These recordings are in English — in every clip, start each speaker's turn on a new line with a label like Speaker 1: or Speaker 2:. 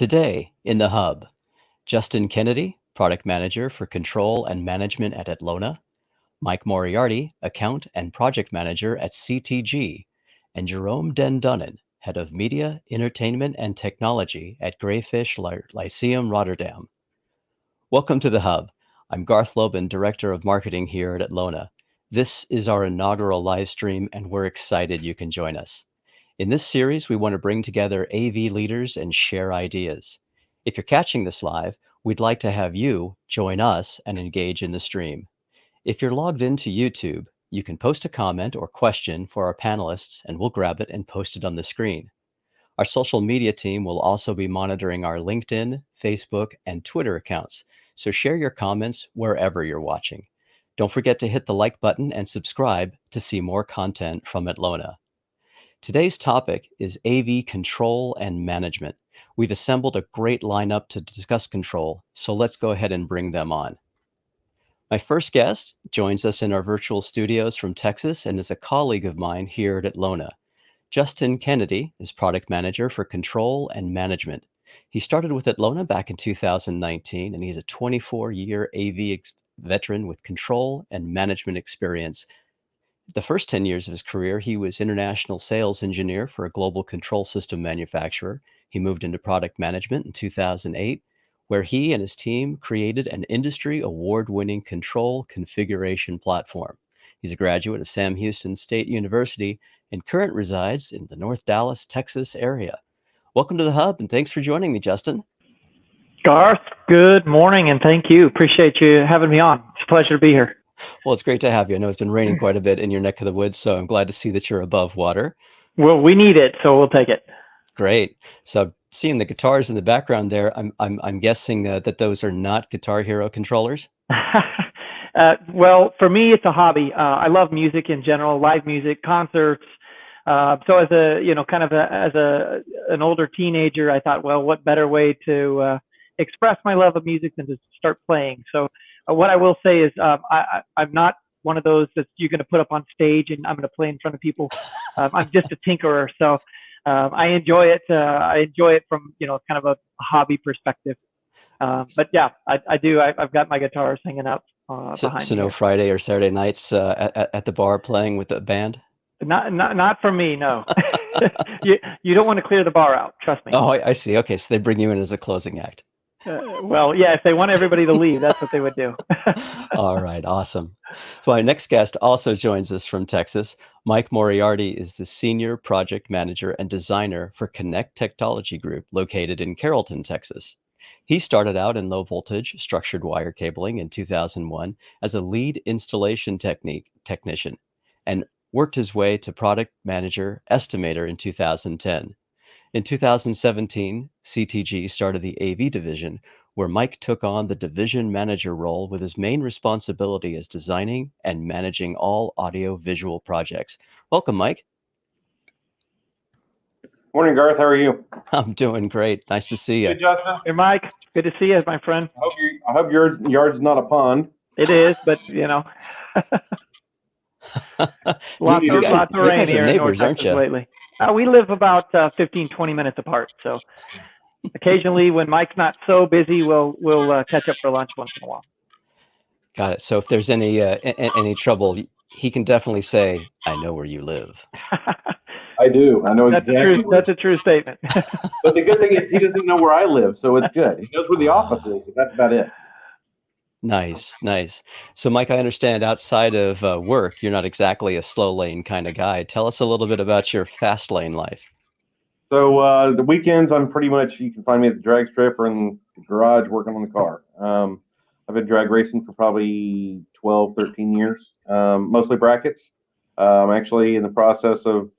Speaker 1: Today in the Hub, Justin Kennedy, Product Manager for Control and Management at Atlona, Mike Moriarty, Account and Project Manager at CTG, and Jeroen Dunnen, Head of Media, Entertainment and Technology at Grayfisch Lyceum Rotterdam. Welcome to the Hub. I'm Garth Lobban, Director of Marketing here at Atlona. This is our inaugural live stream, and we're excited you can join us. In this series, we want to bring together AV leaders and share ideas. If you're catching this live, we'd like to have you join us and engage in the stream. If you're logged into YouTube, you can post a comment or question for our panelists, and we'll grab it and post it on the screen. Our social media team will also be monitoring our LinkedIn, Facebook, and Twitter accounts, so share your comments wherever you're watching. Don't forget to hit the like button and subscribe to see more content from Atlona. Today's topic is AV control and management. We've assembled a great lineup to discuss control, so let's go ahead and bring them on. My first guest joins us in our virtual studios from Texas and is a colleague of mine here at Atlona. Justin Kennedy is Product Manager for Control and Management. He started with Atlona back in 2019, and he's a 24-year AV veteran with control and management experience. The first 10 years of his career, he was international sales engineer for a global control system manufacturer. He moved into product management in 2008, where he and his team created an industry award-winning control configuration platform. He's a graduate of Sam Houston State University and currently resides in the North Dallas, Texas area. Welcome to the Hub, and thanks for joining me, Justin.
Speaker 2: Garth, good morning, and thank you. Appreciate you having me on. It's a pleasure to be here.
Speaker 1: Well, it's great to have you. I know it's been raining quite a bit in your neck of the woods, so I'm glad to see that you're above water.
Speaker 2: Well, we need it, so we'll take it.
Speaker 1: Great. So seeing the guitars in the background there, I'm guessing that those are not Guitar Hero controllers?
Speaker 2: Well, for me, it's a hobby. I love music in general, live music, concerts. So as an older teenager, I thought, well, what better way to express my love of music than to start playing? So what I will say is I'm not one of those that you're going to put up on stage and I'm going to play in front of people. I'm just a tinkerer. So I enjoy it. I enjoy it from, kind of a hobby perspective. But yeah, I do. I've got my guitars hanging out behind me.
Speaker 1: So no Friday or Saturday nights at the bar playing with the band?
Speaker 2: Not for me, no. You don't want to clear the bar out, trust me.
Speaker 1: Oh, I see. Okay, so they bring you in as a closing act.
Speaker 2: Well, yeah, if they want everybody to leave, that's what they would do.
Speaker 1: All right, awesome. So our next guest also joins us from Texas. Mike Moriarty is the Senior Project Manager and Designer for Connect Technology Group located in Carrollton, Texas. He started out in low voltage structured wire cabling in 2001 as a lead installation technician and worked his way to product manager estimator in 2010. In 2017, CTG started the AV division, where Mike took on the division manager role with his main responsibility as designing and managing all audio-visual projects. Welcome, Mike.
Speaker 3: Morning, Garth. How are you?
Speaker 1: I'm doing great. Nice to see you.
Speaker 3: Hey, Justin.
Speaker 2: Hey, Mike. Good to see you, my friend.
Speaker 3: I hope your yard's not a pond.
Speaker 2: It is, but lots of rain here in North Texas lately. We live about 15, 20 minutes apart. So occasionally when Mike's not so busy, we'll catch up for lunch once in a while.
Speaker 1: Got it. So if there's any trouble, he can definitely say, "I know where you live."
Speaker 3: I do. I know exactly.
Speaker 2: That's a true statement.
Speaker 3: But the good thing is he doesn't know where I live, so it's good. He knows where the office is, but that's about it.
Speaker 1: Nice. So, Mike, I understand outside of work, you're not exactly a slow lane kind of guy. Tell us a little bit about your fast lane life.
Speaker 3: So the weekends, you can find me at the drag strip or in the garage working on the car. I've been drag racing for probably 12, 13 years, mostly brackets. I'm actually in the process of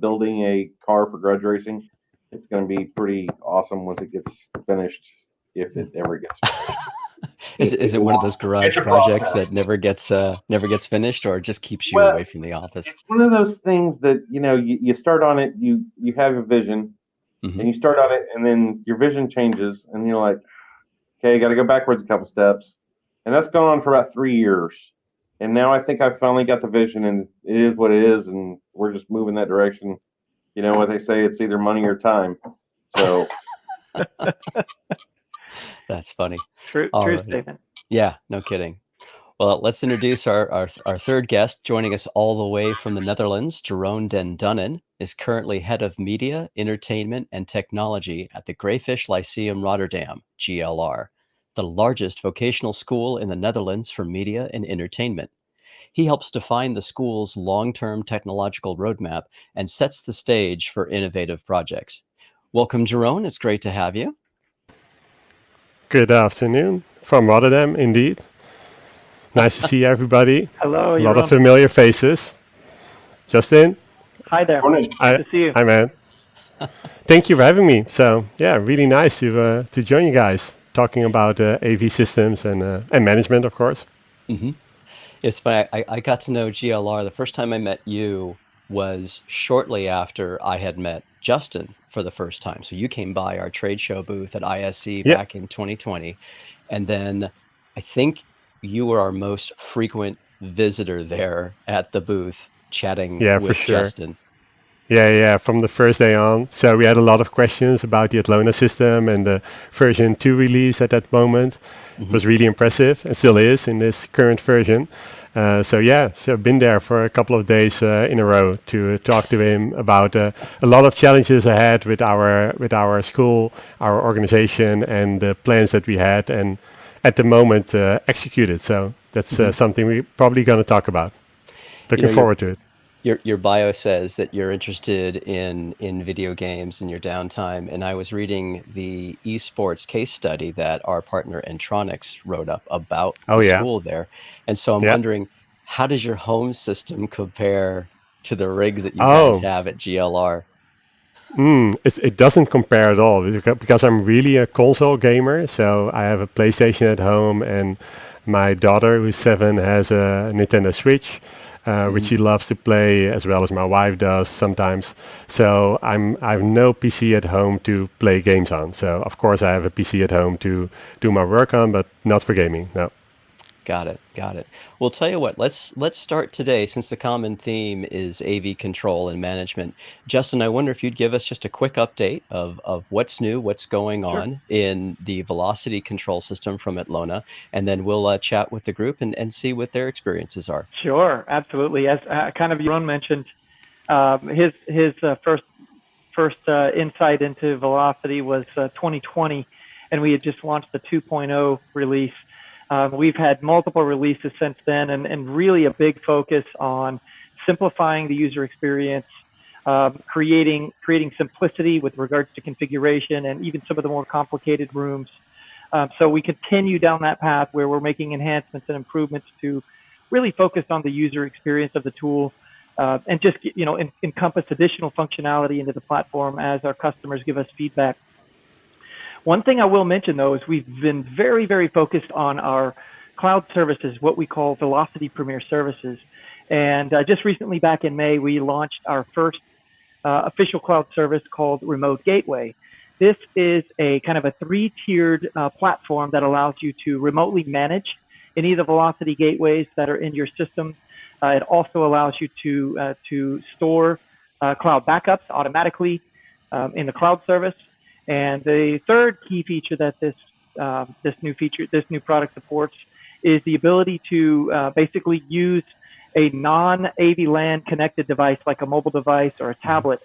Speaker 3: building a car for grudge racing. It's going to be pretty awesome once it gets finished, if it ever gets finished.
Speaker 1: Is it one of those garage projects that never gets finished, or just keeps you away from the office?
Speaker 3: It's one of those things that you start on it, you have a vision, and you start on it, and then your vision changes, and you're like, okay, got to go backwards a couple steps, and that's gone on for about 3 years, and now I think I've finally got the vision, and it is what it is, and we're just moving that direction. You know what they say? It's either money or time. So
Speaker 1: That's funny.
Speaker 2: True
Speaker 1: All right.
Speaker 2: statement.
Speaker 1: Yeah, no kidding. Well, let's introduce our third guest. Joining us all the way from the Netherlands, Jeroen den Dunnen is currently head of media, entertainment, and technology at the Grayfisch Lyceum Rotterdam, GLR, the largest vocational school in the Netherlands for media and entertainment. He helps define the school's long-term technological roadmap and sets the stage for innovative projects. Welcome, Jeroen. It's great to have you.
Speaker 4: Good afternoon from Rotterdam, indeed. Nice to see everybody.
Speaker 2: Hello,
Speaker 4: A lot of
Speaker 2: Jeroen.
Speaker 4: familiar faces. Justin,
Speaker 2: Hi there.
Speaker 3: Morning.
Speaker 2: Good to see you.
Speaker 4: hi man. Thank you for having me. So yeah, really nice to join you guys talking about AV systems and management, of course.
Speaker 1: hmm It's funny. I got to know GLR. The first time I met you was shortly after I had met Justin for the first time. So you came by our trade show booth at ISE
Speaker 4: Yeah,
Speaker 1: back in 2020. And then I think you were our most frequent visitor there at the booth chatting
Speaker 4: yeah, for
Speaker 1: with
Speaker 4: sure.
Speaker 1: Justin.
Speaker 4: Yeah, from the first day on. So we had a lot of questions about the Atlona system and the version 2 release at that moment. It
Speaker 1: hmm
Speaker 4: was really impressive and still is in this current version. So I've been there for a couple of days in a row to talk to him about a lot of challenges ahead with our school, our organization, and the plans that we had, and at the moment executed. So that's
Speaker 1: hmm
Speaker 4: something we're probably going to talk about.
Speaker 1: You
Speaker 4: Looking
Speaker 1: know,
Speaker 4: forward to it.
Speaker 1: your bio says that you're interested in video games in your downtime, and I was reading the esports case study that our partner Entronics wrote up about
Speaker 4: Oh
Speaker 1: the
Speaker 4: yeah,
Speaker 1: school there. And so I'm
Speaker 4: yeah.
Speaker 1: wondering, how does your home system compare to the rigs that you guys
Speaker 4: Oh,
Speaker 1: have at GLR?
Speaker 4: it doesn't compare at all because I'm really a console gamer. So I have a PlayStation at home, and my daughter, who's 7, has a Nintendo Switch, which
Speaker 1: hmm
Speaker 4: she loves to play as well as my wife does sometimes. So I have no PC at home to play games on. So of course I have a PC at home to do my work on, but not for gaming. No.
Speaker 1: Got it. Got it. Well, tell you what, let's start today since the common theme is AV control and management. Justin, I wonder if you'd give us just a quick update of what's new, what's going
Speaker 2: Sure.
Speaker 1: on in the velocity control system from Atlona, and then we'll chat with the group and see what their experiences are.
Speaker 2: Sure, absolutely. As kind of Jeroen mentioned, his first insight into velocity was 2020, and we had just launched the 2.0 release. We've had multiple releases since then, and really a big focus on simplifying the user experience, creating simplicity with regards to configuration and even some of the more complicated rooms. So we continue down that path where we're making enhancements and improvements to really focus on the user experience of the tool, and just encompass additional functionality into the platform as our customers give us feedback. One thing I will mention though is we've been very, very focused on our cloud services, what we call Velocity Premier Services. And just recently, back in May, we launched our first official cloud service called Remote Gateway. This is a kind of a 3-tiered platform that allows you to remotely manage any of the Velocity gateways that are in your system. It also allows you to store cloud backups automatically in the cloud service. And the third key feature that this new product supports is the ability to basically use a non-AV LAN connected device like a mobile device or a tablet,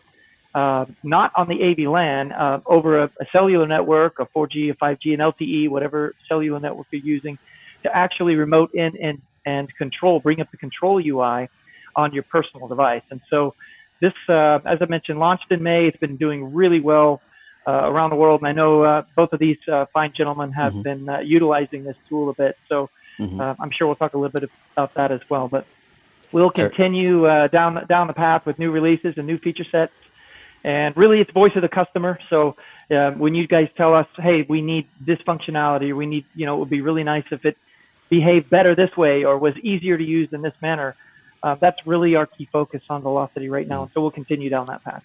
Speaker 2: not on the AV LAN, over a cellular network, a 4G, a 5G, an LTE, whatever cellular network you're using, to actually remote in and bring up the control UI on your personal device. And so this, as I mentioned, launched in May. It's been doing really well around the world. And I know both of these fine gentlemen have
Speaker 1: hmm
Speaker 2: been utilizing this tool a bit. So
Speaker 1: hmm
Speaker 2: I'm sure we'll talk a little bit about that as well. But we'll
Speaker 1: Er,
Speaker 2: continue down the path with new releases and new feature sets. And really, it's voice of the customer. So when you guys tell us, hey, we need this functionality, we need, it would be really nice if it behaved better this way or was easier to use in this manner. That's really our key focus on Velocity right now.
Speaker 1: mhm.
Speaker 2: And so we'll continue down that path.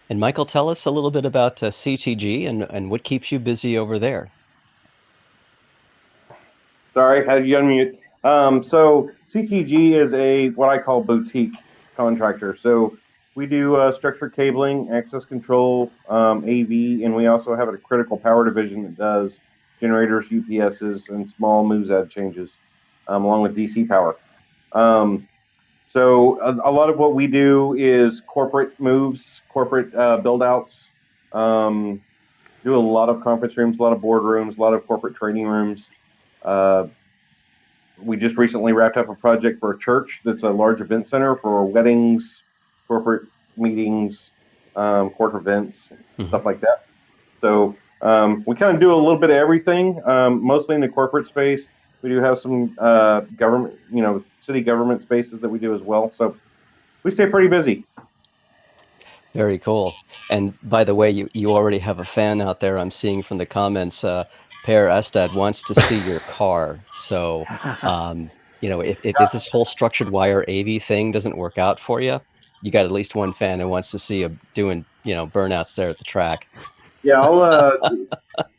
Speaker 1: And Michael, tell us a little bit about CTG and what keeps you busy over there.
Speaker 3: Sorry, had you unmute. So CTG is what I call boutique contractor. So We do structured cabling, access control, AV, and we also have a critical power division that does generators, UPSs, and small moves add changes, along with DC power. So a lot of what we do is corporate moves, corporate build outs. Do a lot of conference rooms, a lot of boardrooms, a lot of corporate training rooms. We just recently wrapped up a project for a church that's a large event center for weddings, corporate meetings, court events, stuff like that. So we kind of do a little bit of everything, mostly in the corporate space. We do have some government, city government spaces that we do as well. So we stay pretty busy.
Speaker 1: Very cool. And by the way, you already have a fan out there. I'm seeing from the comments. Per Estad wants to see your car. So, if this whole structured wire AV thing doesn't work out for you, you got at least one fan who wants to see you doing, burnouts there at the track.
Speaker 3: Yeah, I'll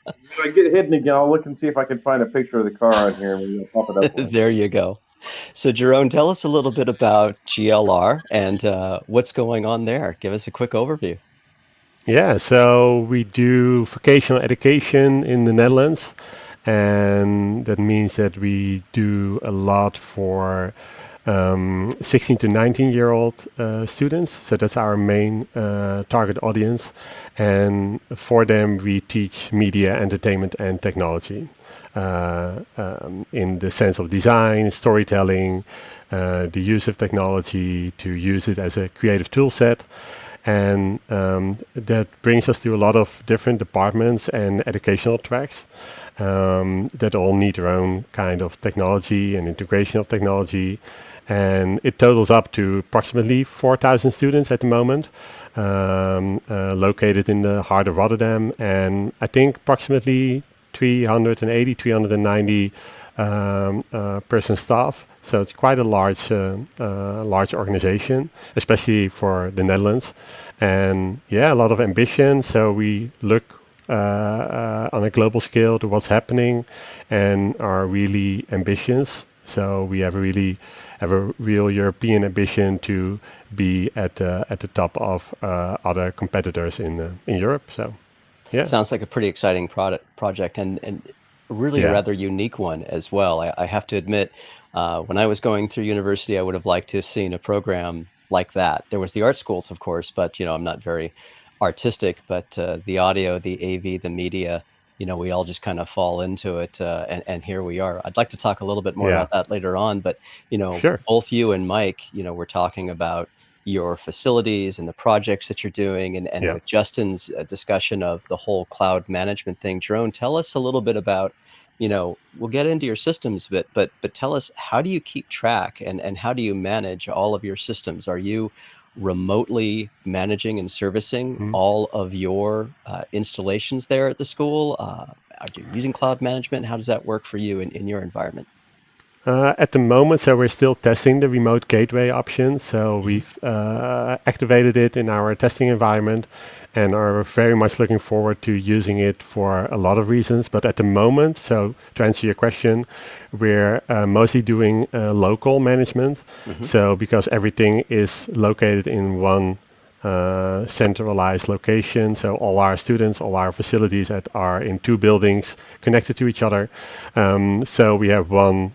Speaker 3: if I get hidden again, I'll look and see if I can find a picture of the car on here, and maybe I'll pop it up.
Speaker 1: There you go. So, Jeroen, tell us a little bit about GLR and what's going on there. Give us a quick overview.
Speaker 4: Yeah, so we do vocational education in the Netherlands, and that means that we do a lot for 16 to 19-year-old students. So that's our main target audience, and for them we teach media, entertainment, and technology in the sense of design, storytelling, the use of technology to use it as a creative tool set. And that brings us to a lot of different departments and educational tracks that all need their own kind of technology and integration of technology. And it totals up to approximately 4,000 students at the moment, located in the heart of Rotterdam. And I think approximately 380, 390 person staff. So it's quite a large organization, especially for the Netherlands. And yeah, a lot of ambition. So we look on a global scale to what's happening and are really ambitious. So we have a real European ambition to be at the top of other competitors in Europe. So yeah,
Speaker 1: sounds like a pretty exciting project and really a rather unique one as well. I have to admit, when I was going through university, I would have liked to have seen a program like that. There was the art schools, of course, but I'm not very artistic. But the audio, the AV, the media, we all just kind of fall into it, and here we are. I'd like to talk a little bit more about that later on. But
Speaker 4: sure.
Speaker 1: Both you and Mike, we're talking about your facilities and the projects that you're doing, and with Justin's discussion of the whole cloud management thing. Jeroen, tell us a little bit about, we'll get into your systems a bit, but tell us, how do you keep track and how do you manage all of your systems? Are you remotely managing and servicing all of your installations there at the school? Are you using cloud management? How does that work for you in your environment?
Speaker 4: At the moment, so we're still testing the remote gateway option. So we've activated it in our testing environment and are very much looking forward to using it for a lot of reasons. But at the moment, so to answer your question, we're mostly doing local management. So because everything is located in one centralized location, so all our students, all our facilities are in 2 buildings connected to each other. So we have one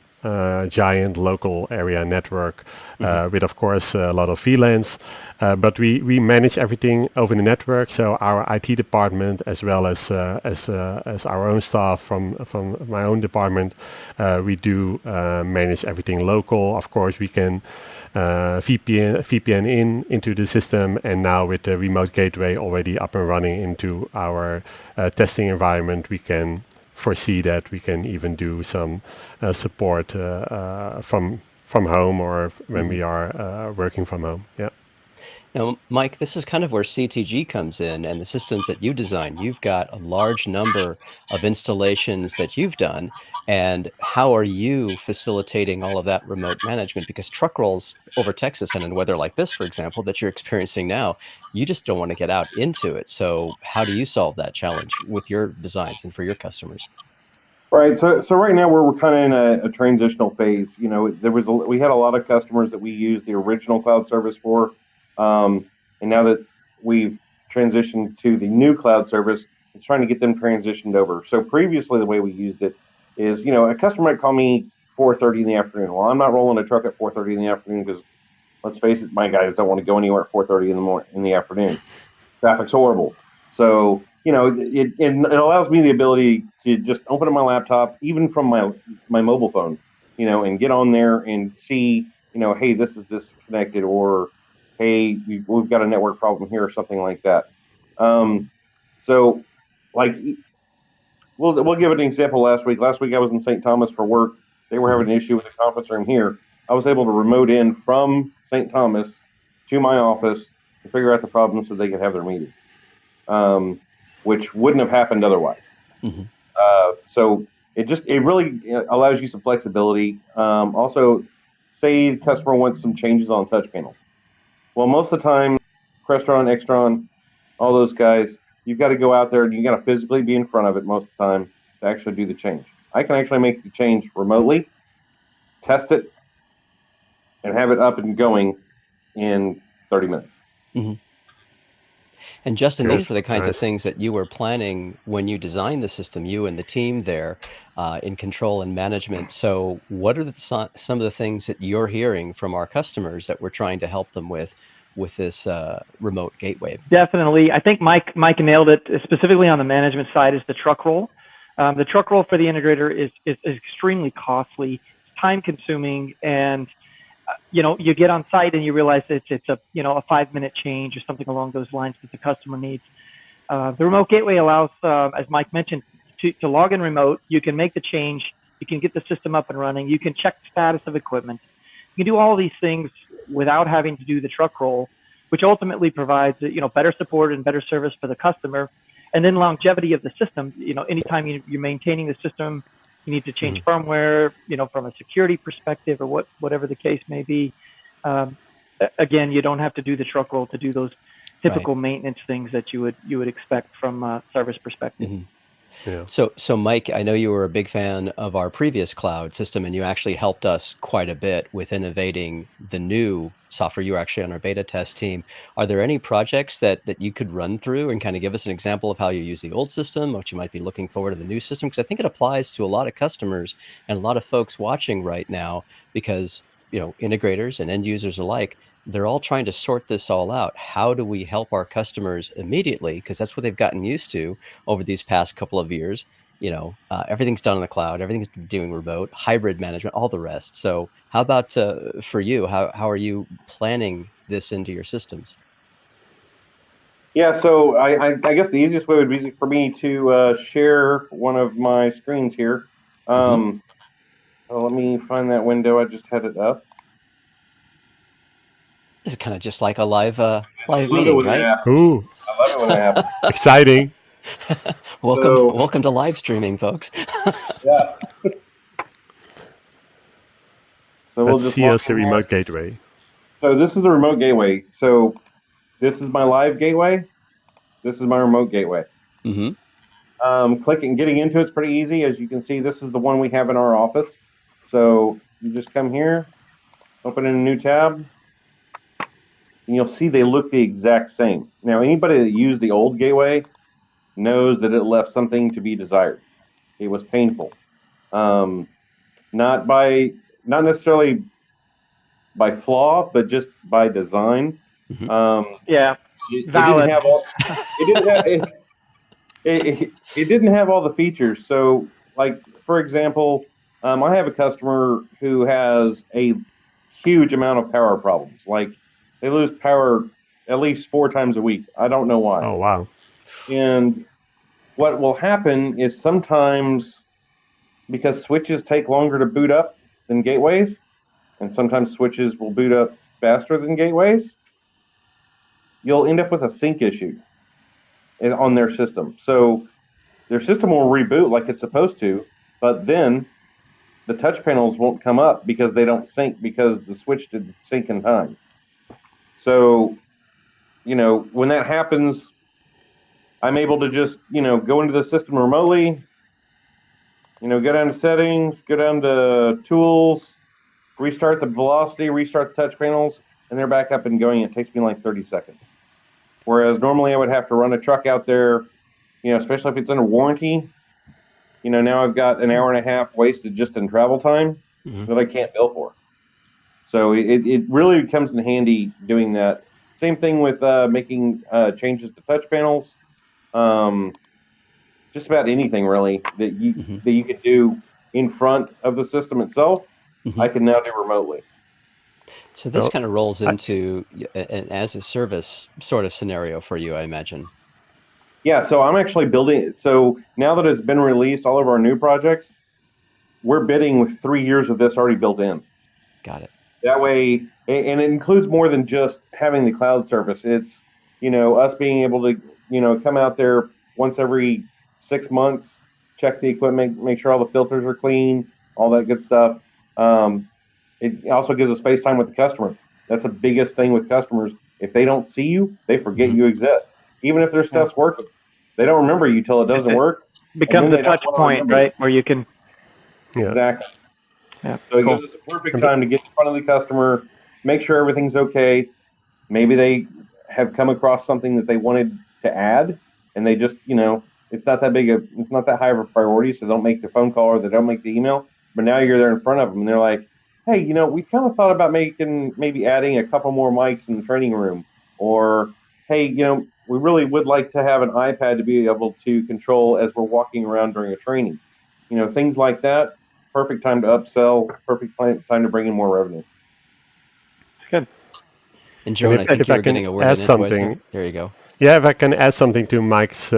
Speaker 4: giant local area network with, of course, a lot of VLANs. But we manage everything over the network. So our IT department, as well as our own staff from my own department, we do manage everything local. Of course, we can VPN into the system, and now with the remote gateway already up and running into our testing environment, we can foresee that we can even do some support from home or when we are working from home. Yeah.
Speaker 1: Now, Mike, this is kind of where CTG comes in and the systems that you design. You've got a large number of installations that you've done. And how are you facilitating all of that remote management? Because truck rolls over Texas and in weather like this, for example, that you're experiencing now, you just don't want to get out into it. So how do you solve that challenge with your designs and for your customers?
Speaker 3: Right. So right now we're kind of in a transitional phase. We had a lot of customers that we used the original cloud service for. And now that we've transitioned to the new cloud service, it's trying to get them transitioned over. So previously, the way we used it is, a customer might call me 4:30 in the afternoon. Well, I'm not rolling a truck at 4:30 in the afternoon because, let's face it, my guys don't want to go anywhere at 4:30 in the afternoon. Traffic's horrible. So, it allows me the ability to just open up my laptop, even from my mobile phone, and get on there and see, hey, this is disconnected, or hey, we've got a network problem here, or something like that. So, like, we'll give an example. Last week I was in St. Thomas for work. They were having an issue with the conference room here. I was able to remote in from St. Thomas to my office to figure out the problem so they could have their meeting, which wouldn't have happened otherwise.
Speaker 1: Mm-hmm.
Speaker 3: So it really allows you some flexibility. Also, say the customer wants some changes on touch panel. Well, most of the time, Crestron, Extron, all those guys, you've got to go out there and you got to physically be in front of it most of the time to actually do the change. I can actually make the change remotely, test it, and have it up and going in 30 minutes.
Speaker 1: Mm-hmm. And Justin,
Speaker 4: Cool.
Speaker 1: these were the kinds of
Speaker 4: Nice.
Speaker 1: things that you were planning when you designed the system, you and the team there in control and management. So what are some of the things that you're hearing from our customers that we're trying to help them with this remote gateway?
Speaker 2: Definitely. I think Mike nailed it. Specifically on the management side is the truck roll. The truck roll for the integrator is extremely costly, time consuming, and you get on site and you realize it's a 5-minute change or something along those lines that the customer needs. The remote gateway allows, as Mike mentioned, to log in remote. You can make the change. You can get the system up and running. You can check the status of equipment. You can do all these things without having to do the truck roll, which ultimately provides better support and better service for the customer, and then longevity of the system. Anytime you're maintaining the system, you need to change firmware, from a security perspective or whatever the case may be. Again, you don't have to do the truck roll to do those typical maintenance things that you would expect from a service perspective.
Speaker 1: Mm-hmm.
Speaker 4: Yeah.
Speaker 1: So Mike, I know you were a big fan of our previous cloud system, and you actually helped us quite a bit with innovating the new software. You were actually on our beta test team. Are there any projects that you could run through and kind of give us an example of how you use the old system, what you might be looking forward to the new system? Because I think it applies to a lot of customers and a lot of folks watching right now, because integrators and end users alike, they're all trying to sort this all out. How do we help our customers immediately? Because that's what they've gotten used to over these past couple of years. Everything's done in the cloud, everything's doing remote, hybrid management, all the rest. So how about for you, how are you planning this into your systems?
Speaker 3: Yeah, so I guess the easiest way would be for me to share one of my screens here. Let me find that window. I just had it up.
Speaker 1: This is kind of just like a live meeting, right?
Speaker 4: Ooh,
Speaker 3: I love it when that happens.
Speaker 4: exciting.
Speaker 1: Welcome to live streaming, folks.
Speaker 3: Yeah. So we'll
Speaker 4: Let's
Speaker 3: just
Speaker 4: see
Speaker 3: log
Speaker 4: us the
Speaker 3: in here.
Speaker 4: remote gateway.
Speaker 3: So this is the remote gateway. So this is my live gateway. This is my remote gateway. Clicking, getting into it's pretty easy. As you can see, this is the one we have in our office. So you just come here, open in a new tab, and you'll see they look the exact same. Now, anybody that used the old gateway knows that it left something to be desired. It was painful. Not necessarily by flaw, but just by design.
Speaker 2: Yeah,
Speaker 3: it
Speaker 2: valid.
Speaker 3: didn't have all. It didn't have all the features. So, like for example, I have a customer who has a huge amount of power problems. Like they lose power at least 4 times a week. I don't know why.
Speaker 4: Oh, wow.
Speaker 3: And what will happen is sometimes, because switches take longer to boot up than gateways, and sometimes switches will boot up faster than gateways, you'll end up with a sync issue on their system. So their system will reboot like it's supposed to, but then the touch panels won't come up because they don't sync, because the switch didn't sync in time. So, when that happens, I'm able to just, go into the system remotely, go down to settings, go down to tools, restart the velocity, restart the touch panels, and they're back up and going. It takes me like 30 seconds. Whereas normally I would have to run a truck out there, especially if it's under warranty. Now I've got an hour and a half wasted just in travel time that I can't bill for. So it really comes in handy doing that. Same thing with making changes to touch panels. Just about anything really that you could do in front of the system itself, I can now do remotely.
Speaker 1: So this kind of rolls into an as a service sort of scenario for you, I imagine.
Speaker 3: Yeah, so I'm actually building. So now that it's been released, all of our new projects, we're bidding with 3 years of this already built in.
Speaker 1: Got it.
Speaker 3: That way, and it includes more than just having the cloud service. It's, us being able to, come out there once every 6 months, check the equipment, make sure all the filters are clean, all that good stuff. It also gives us face time with the customer. That's the biggest thing with customers. If they don't see you, they forget you exist. Even if their stuff's working, they don't remember you till it doesn't work.
Speaker 2: Becomes a touch point, right, where you can.
Speaker 3: Exactly.
Speaker 2: Yeah.
Speaker 3: So it gives us a perfect time to get in front of the customer, make sure everything's okay. Maybe they have come across something that they wanted to add, and they just, it's not that high of a priority, so they don't make the phone call or they don't make the email. But now you're there in front of them, and they're like, hey, we kind of thought about maybe adding a couple more mics in the training room, or hey, we really would like to have an iPad to be able to control as we're walking around during a training. Things like that. Perfect time to upsell. Perfect time to bring in more revenue.
Speaker 2: Good.
Speaker 1: And Jeroen, I think you're getting a word in
Speaker 4: something.
Speaker 1: There you go.
Speaker 4: Yeah, if I can add something to Mike's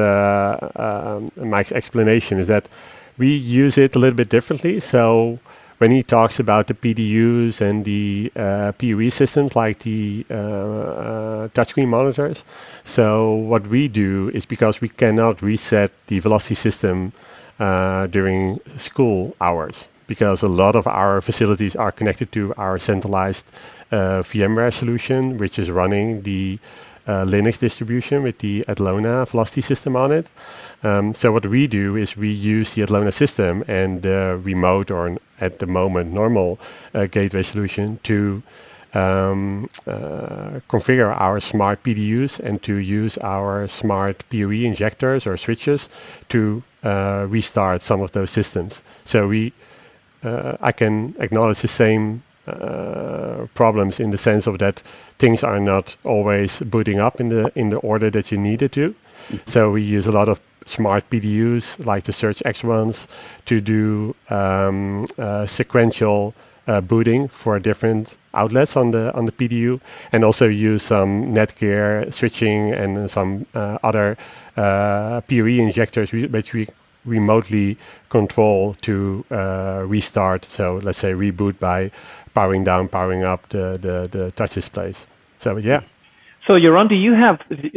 Speaker 4: explanation, is that we use it a little bit differently. So when he talks about the PDUs and the PoE systems like the touchscreen monitors, so what we do is, because we cannot reset the velocity system during school hours, because a lot of our facilities are connected to our centralized VMware solution, which is running the Linux distribution with the Atlona velocity system on it. So what we do is we use the Atlona system and the remote, or at the moment normal gateway solution, to configure our smart PDUs and to use our smart PoE injectors or switches to restart some of those systems. So I can acknowledge the same problems in the sense of that things are not always booting up in the order that you need it to. So we use a lot of smart PDUs like the Surge X ones to do sequential booting for different outlets on the PDU, and also use some Netgear switching and some other PoE injectors which we remotely control to restart. So let's say reboot by powering down, powering up the touch displays. So yeah.
Speaker 2: So Jeroen,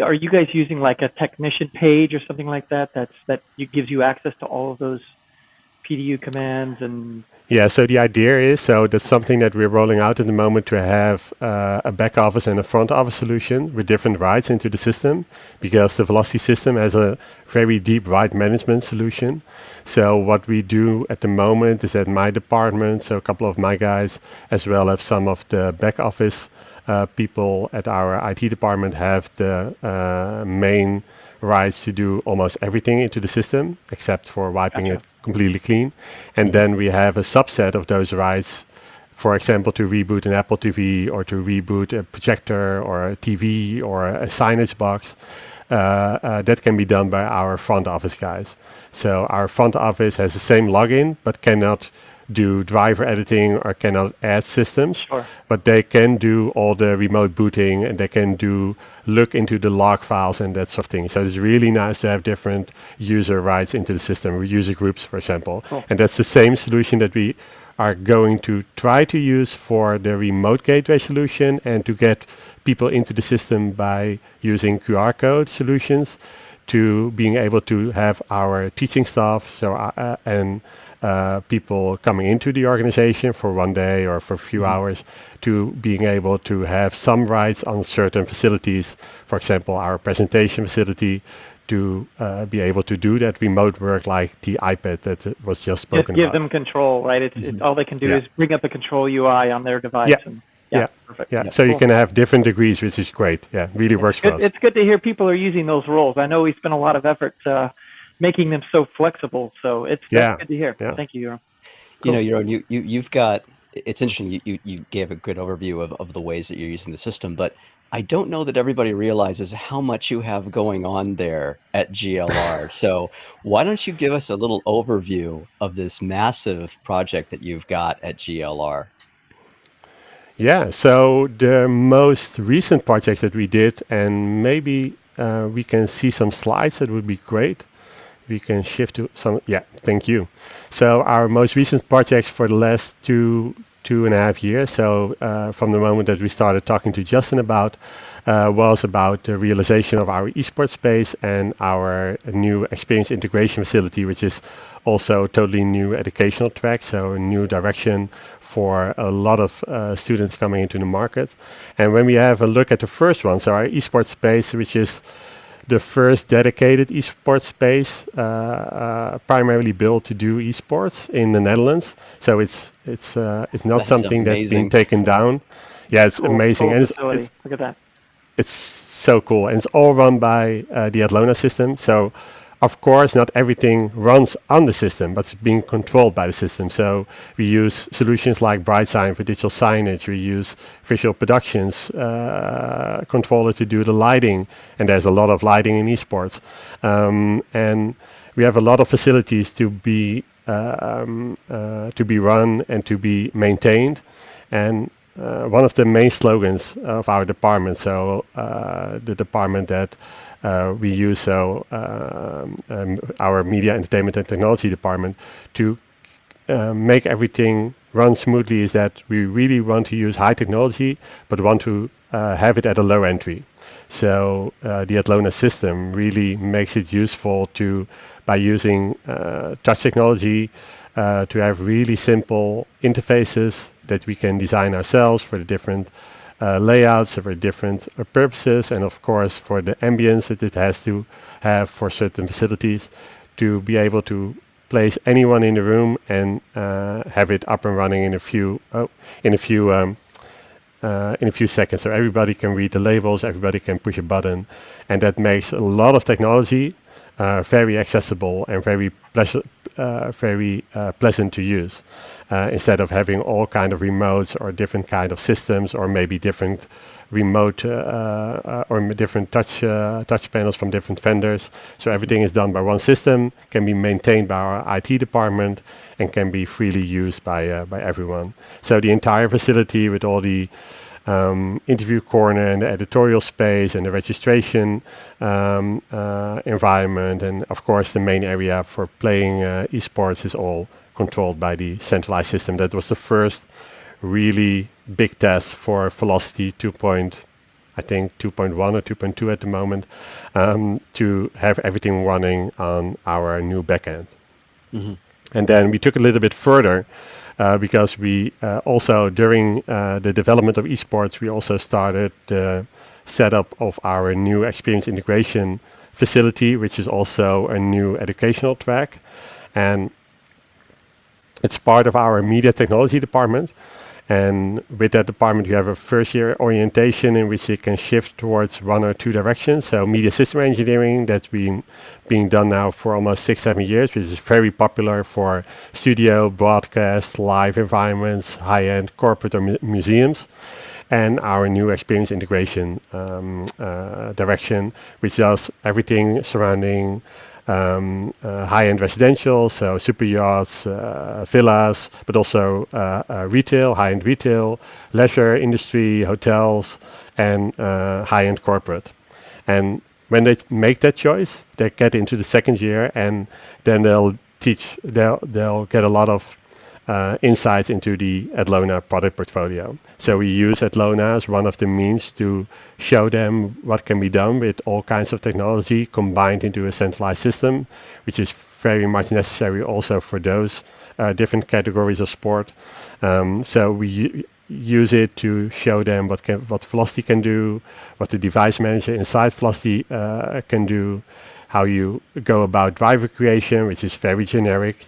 Speaker 2: are you guys using like a technician page or something like that that gives you access to all of those PDU commands? And
Speaker 4: yeah, so the idea is, so that's something that we're rolling out at the moment, to have a back office and a front office solution with different writes into the system, because the velocity system has a very deep write management solution. So what we do at the moment is that my department, so a couple of my guys, as well as some of the back office people at our IT department, have the main rights to do almost everything into the system except for wiping it completely clean. And then we have a subset of those rights, for example, to reboot an Apple TV or to reboot a projector or a TV or a signage box. That can be done by our front office guys. So our front office has the same login but cannot do driver editing or cannot add systems, but they can do all the remote booting, and they can look into the log files and that sort of thing. So it's really nice to have different user rights into the system, user groups, for example. And that's the same solution that we are going to try to use for the remote gateway solution, and to get people into the system by using QR code solutions, to being able to have our teaching staff and people coming into the organization for one day or for a few hours, to being able to have some rights on certain facilities, for example our presentation facility, to be able to do that remote work, like the iPad that was just spoken about.
Speaker 2: Just give them control, right? It's all they can do is bring up a control UI on their device.
Speaker 4: Yeah.
Speaker 2: And
Speaker 4: Yeah.
Speaker 2: Perfect.
Speaker 4: Yeah.
Speaker 1: Yeah.
Speaker 4: So you
Speaker 2: Cool.
Speaker 4: can have different degrees, which is great. Yeah, really works for us.
Speaker 2: It's good to hear people are using those roles. I know we spent a lot of effort making them so flexible. So that's
Speaker 4: Yeah.
Speaker 2: good to hear.
Speaker 4: Yeah.
Speaker 2: Thank you, Jeroen.
Speaker 1: You know,
Speaker 2: Cool.
Speaker 1: Jeroen, you've got, it's interesting. You gave a good overview of the ways that you're using the system, but I don't know that everybody realizes how much you have going on there at GLR. So why don't you give us a little overview of this massive project that you've got at GLR?
Speaker 4: Yeah, so the most recent projects that we did, and maybe we can see some slides, that would be great. We can shift to some, yeah, thank you. So our most recent projects for the last two and a half years, so from the moment that we started talking to Justin about, was about the realization of our esports space and our new experience integration facility, which is also totally new educational track, so a new direction for a lot of students coming into the market. And when we have a look at the first one, so our esports space, which is the first dedicated esports space, primarily built to do esports in the Netherlands. So it's not
Speaker 1: That's
Speaker 4: something that's been
Speaker 1: amazing.
Speaker 4: taken down. Yeah, it's amazing,
Speaker 2: Cool
Speaker 4: and
Speaker 2: facility. Look at that.
Speaker 4: it's so cool, and it's all run by the Atlona system. So, of course, not everything runs on the system, but it's being controlled by the system. So we use solutions like BrightSign for digital signage. We use Visual Productions controller to do the lighting, and there's a lot of lighting in esports. And we have a lot of facilities to be run and to be maintained. And one of the main slogans of our department, so the department that we use, so our media, entertainment, and technology department, to make everything run smoothly, is that we really want to use high technology, but want to have it at a low entry. So the Atlona system really makes it useful to, by using touch technology, to have really simple interfaces that we can design ourselves for the different layouts, for different purposes, and of course for the ambience that it has to have for certain facilities, to be able to place anyone in the room and have it up and running in a few seconds. So everybody can read the labels, everybody can push a button, and that makes a lot of technology very accessible and very pleasant to use. Instead of having all kind of remotes or different kind of systems, or maybe different remote or different touch panels from different vendors. So everything is done by one system, can be maintained by our IT department, and can be freely used by everyone. So the entire facility, with all the interview corner and the editorial space and the registration environment, and of course the main area for playing esports, is all controlled by the centralized system. That was the first really big test for Velocity 2.1 or 2.2 at the moment, to have everything running on our new backend.
Speaker 1: Mm-hmm.
Speaker 4: And then we took a little bit further, because we also, during the development of esports, we also started the setup of our new experience integration facility, which is also a new educational track. And it's part of our media technology department. And with that department, you have a first year orientation in which you can shift towards one or two directions. So media system engineering, that's been being done now for almost 6-7 years, which is very popular for studio, broadcast, live environments, high-end corporate or museums. And our new experience integration direction, which does everything surrounding high-end residential, so super yachts, villas, but also retail, high-end retail, leisure industry, hotels, and high-end corporate. And when they make that choice, they get into the second year, and then they'll get a lot of insights into the Atlona product portfolio. So we use Atlona as one of the means to show them what can be done with all kinds of technology combined into a centralized system, which is very much necessary also for those different categories of sport. So we use it to show them what Velocity can do, what the device manager inside Velocity can do, how you go about driver creation, which is very generic.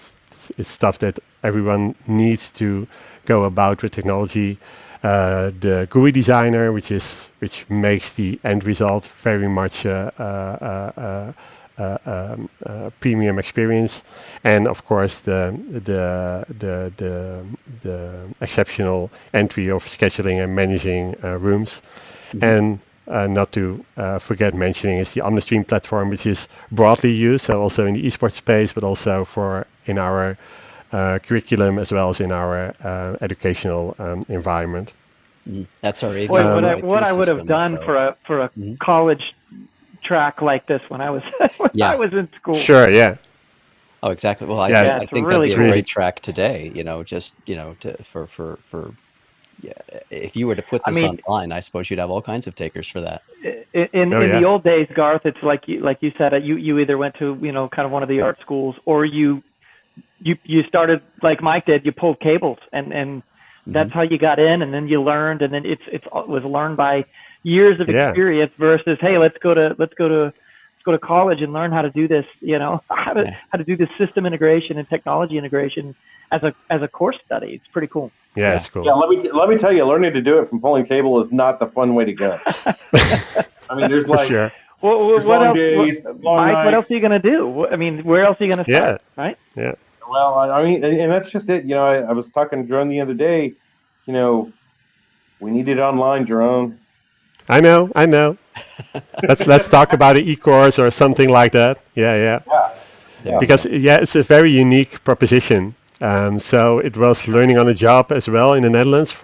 Speaker 4: It's stuff that everyone needs to go about with technology. the GUI designer, which makes the end result very much premium experience, and of course the exceptional entry of scheduling and managing rooms. And not to forget mentioning is the Livestream platform, which is broadly used, so also in the esports space, but also in our curriculum as well as in our educational environment.
Speaker 1: That's our AV.
Speaker 2: Boy,
Speaker 1: IP
Speaker 2: what I would have
Speaker 1: system,
Speaker 2: done
Speaker 1: so-
Speaker 2: for a college track like this when I was I was in school.
Speaker 4: Sure, yeah.
Speaker 1: Oh, exactly. Well,
Speaker 4: Yeah,
Speaker 1: I
Speaker 2: it's
Speaker 1: think
Speaker 2: really
Speaker 1: that'd be a
Speaker 4: cool.
Speaker 1: great track today. Just for yeah, if you were to put
Speaker 2: I
Speaker 1: this
Speaker 2: mean-
Speaker 1: online, I suppose you'd have all kinds of takers for that.
Speaker 2: In
Speaker 4: Oh, yeah.
Speaker 2: the old days, Garth, it's like you said, you either went to kind of one of the art schools, or you started like Mike did. You pulled cables, and that's how you got in, and then you learned, and then it was learned by years of
Speaker 4: Yeah.
Speaker 2: experience versus, hey, let's go to college and learn how to do this. How to do this system integration and technology integration as a course study. It's pretty cool.
Speaker 4: Yeah, it's cool.
Speaker 3: Yeah, let me tell you, learning to do it from pulling cable is not the fun way to go. I mean, there's
Speaker 4: For
Speaker 3: like
Speaker 4: sure.
Speaker 2: Well,
Speaker 3: there's
Speaker 2: what
Speaker 3: long
Speaker 2: else,
Speaker 3: days, long
Speaker 2: Mike? What
Speaker 3: nights.
Speaker 2: else are you gonna do? I mean, where else are you gonna start? Right?
Speaker 4: Yeah.
Speaker 3: Well, I mean, and that's just it. I was talking to Jeroen the other day. We need it online, Jeroen.
Speaker 4: I know. Let's talk about an e-course or something like that. Yeah.
Speaker 3: Yeah.
Speaker 4: Because it's a very unique proposition. So it was learning on the job as well in the Netherlands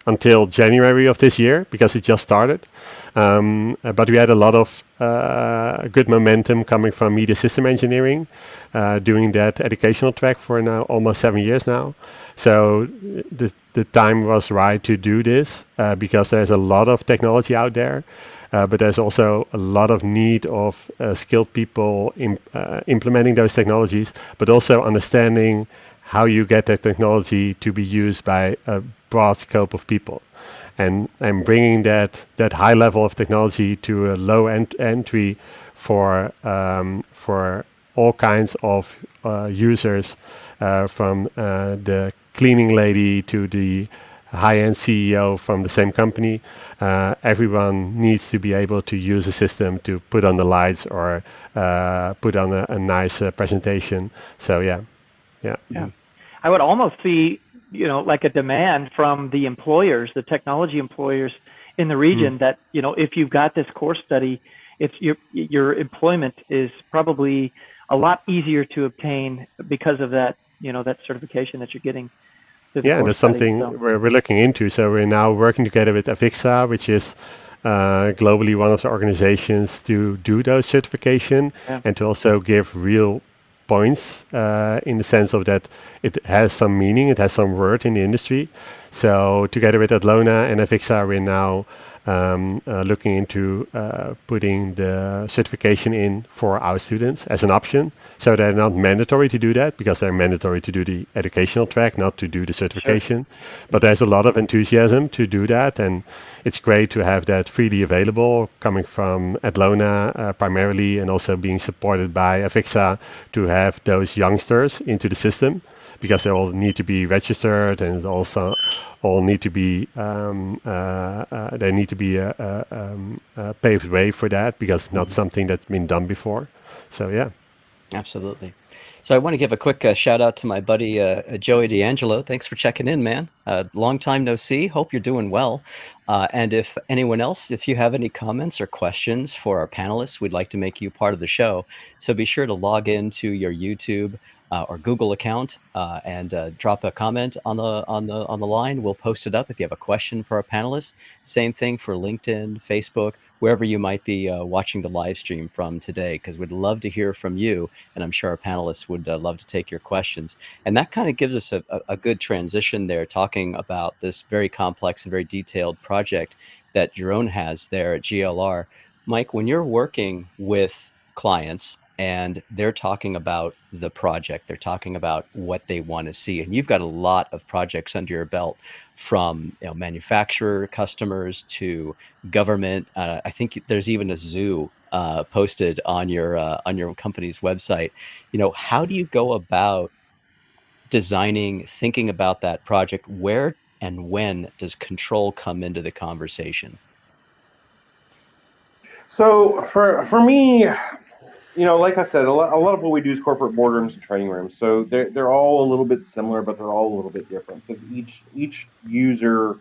Speaker 4: until January of this year, because it just started. But we had a lot of good momentum coming from media system engineering, doing that educational track for now almost 7 years now. So the time was right to do this because there's a lot of technology out there. But there's also a lot of need of skilled people implementing those technologies, but also understanding how you get that technology to be used by a broad scope of people. And bringing that high level of technology to a low entry for all kinds of users, from the cleaning lady to the high-end CEO from the same company. Everyone needs to be able to use a system to put on the lights or put on a nice presentation. So yeah.
Speaker 2: I would almost see, like a demand from the employers, the technology employers in the region, that if you've got this course study, it's your employment is probably a lot easier to obtain because of that, that certification that you're getting.
Speaker 4: Yeah, and that's something we're looking into. So we're now working together with Avixa, which is globally one of the organizations to do those certification and to also give real points in the sense of that it has some meaning, it has some word in the industry. So together with Atlona and Avixa, we're now looking into putting the certification in for our students as an option. So they're not mandatory to do that because they're mandatory to do the educational track, not to do the certification. Sure. But there's a lot of enthusiasm to do that, and it's great to have that freely available coming from Atlona primarily, and also being supported by Avixa to have those youngsters into the system, because they all need to be registered, and also all need to be there need to be a paved way for that, because it's not something that's been done before. So yeah.
Speaker 1: Absolutely. So I want to give a quick shout out to my buddy Joey D'Angelo. Thanks for checking in, man. Long time no see. Hope you're doing well. And if anyone else, if you have any comments or questions for our panelists, we'd like to make you part of the show. So be sure to log into your YouTube or Google account and drop a comment on the line. We'll post it up if you have a question for our panelists. Same thing for LinkedIn, Facebook, wherever you might be watching the live stream from today, because we'd love to hear from you, and I'm sure our panelists would love to take your questions. And that kind of gives us a good transition there, talking about this very complex and very detailed project that Jeroen has there at GLR. Mike, when you're working with clients and they're talking about the project, they're talking about what they want to see, and you've got a lot of projects under your belt, from manufacturer customers to government. I think there's even a zoo posted on your company's website. How do you go about designing, thinking about that project? Where and when does control come into the conversation?
Speaker 3: So for me, like I said, a lot of what we do is corporate boardrooms and training rooms. So they're all a little bit similar, but they're all a little bit different because each user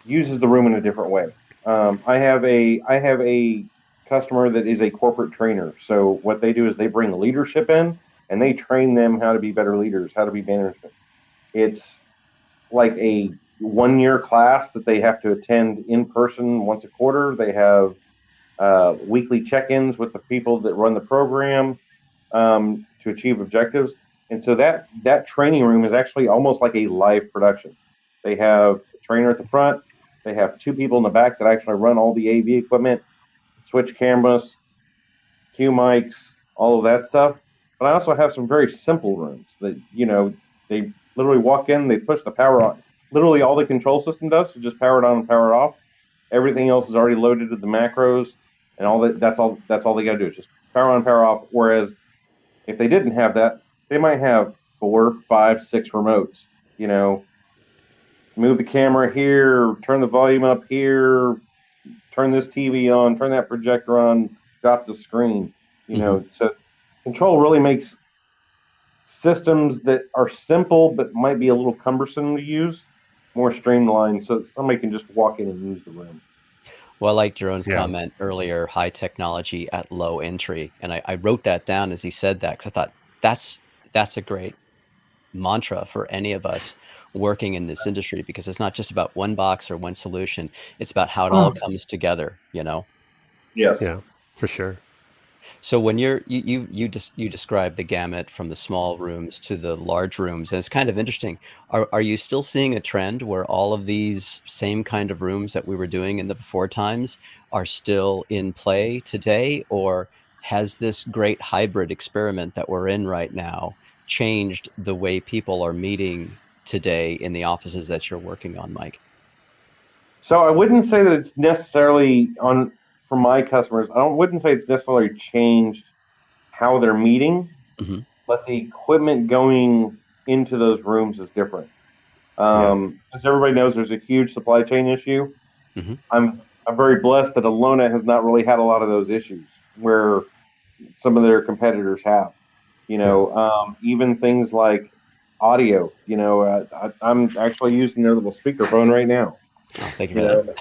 Speaker 3: uses the room in a different way. I have a customer that is a corporate trainer. So what they do is they bring leadership in and they train them how to be better leaders, how to be management. It's like a 1-year class that they have to attend in person once a quarter. They have weekly check-ins with the people that run the program to achieve objectives. And so that training room is actually almost like a live production. They have a trainer at the front. They have 2 people in the back that actually run all the AV equipment, switch cameras, cue mics, all of that stuff. But I also have some very simple rooms that, they literally walk in, they push the power on. Literally all the control system does is just power it on and power it off. Everything else is already loaded to the macros and all that. That's all they got to do is just power on, power off. Whereas if they didn't have that, they might have 4, 5, 6 remotes, move the camera here, turn the volume up here, turn this TV on, turn that projector on, drop the screen. So control really makes systems that are simple but might be a little cumbersome to use more streamlined, so somebody can just walk in and use the room.
Speaker 1: Well, I like Jeroen's comment earlier, high technology at low entry, and I wrote that down as he said that because I thought that's a great mantra for any of us working in this industry, because it's not just about one box or one solution. It's about how it all comes together,
Speaker 3: Yes.
Speaker 4: Yeah, for sure.
Speaker 1: So when you describe the gamut from the small rooms to the large rooms, and it's kind of interesting. Are you still seeing a trend where all of these same kind of rooms that we were doing in the before times are still in play today, or has this great hybrid experiment that we're in right now changed the way people are meeting today in the offices that you're working on, Mike?
Speaker 3: So I wouldn't say that it's necessarily for my customers. Wouldn't say it's necessarily changed how they're meeting, but the equipment going into those rooms is different. As everybody knows, there's a huge supply chain issue. I'm very blessed that Atlona has not really had a lot of those issues where some of their competitors have. Even things like audio. I'm actually using their little speakerphone right now.
Speaker 1: Oh, thank you for that.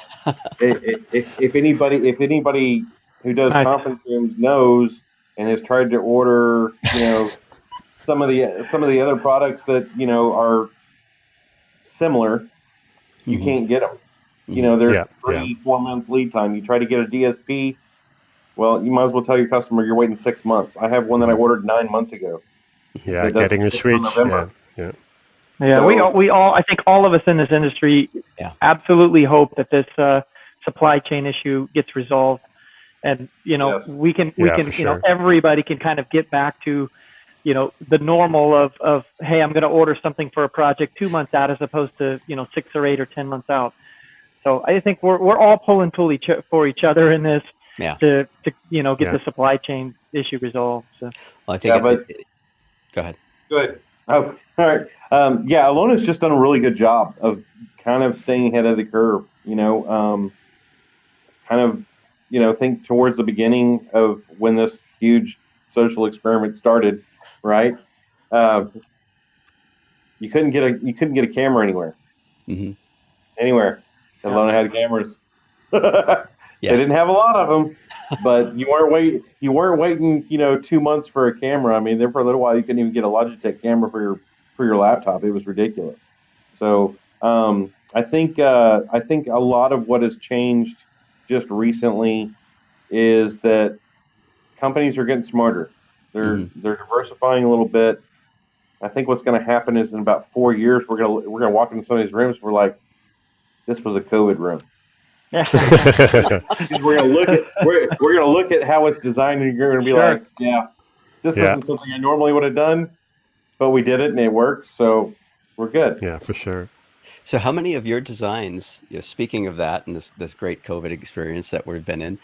Speaker 3: If anybody who does conference rooms knows and has tried to order, some of the other products that are similar, you can't get them. They're 3-4 month lead time. You try to get a DSP, well, you might as well tell your customer you're waiting 6 months. I have one that I ordered 9 months ago.
Speaker 4: Yeah, getting a switch. Yeah.
Speaker 2: So, we all, I think all of us in this industry absolutely hope that this supply chain issue gets resolved, and we can everybody can kind of get back to the normal of hey, I'm going to order something for a project 2 months out as opposed to 6 or 8 or 10 months out. So I think we're all pulling for each other in this to get the supply chain issue resolved. So.
Speaker 1: Well, I think go ahead.
Speaker 3: Good. Oh, all right. Alona's just done a really good job of kind of staying ahead of the curve. Think towards the beginning of when this huge social experiment started, right? You couldn't get a camera anywhere. Anywhere. Atlona had cameras. They didn't have a lot of them, but you weren't waiting 2 months for a camera. I mean, there for a little while you couldn't even get a Logitech camera for your laptop. It was ridiculous. So I think a lot of what has changed just recently is that companies are getting smarter. They're diversifying a little bit. I think what's going to happen is in about 4 years we're gonna walk into some of these rooms. We're like, this was a COVID room. we're gonna look at how it's designed, and you're gonna be like, this isn't something I normally would have done, but we did it and it worked, so we're good.
Speaker 4: Yeah, for sure.
Speaker 1: So how many of your designs, speaking of that and this great COVID experience that we've been in,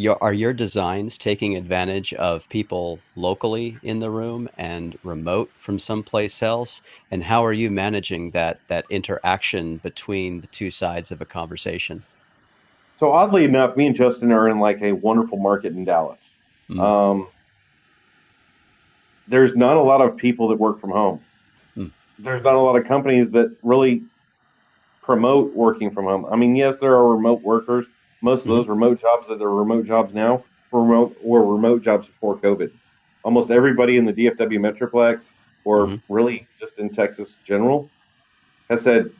Speaker 1: Are your designs taking advantage of people locally in the room and remote from someplace else? And how are you managing that interaction between the two sides of a conversation?
Speaker 3: So oddly enough, me and Justin are in like a wonderful market in Dallas.
Speaker 1: Mm,
Speaker 3: Um, there's not a lot of people that work from home.
Speaker 1: mm,
Speaker 3: There's not a lot of companies that really promote working from home. I mean, yes, there are remote workers. Most of
Speaker 1: mhm,
Speaker 3: those remote jobs that are remote jobs now were remote jobs before COVID. Almost everybody in the DFW Metroplex, or
Speaker 1: mhm.
Speaker 3: really just in Texas general, has said,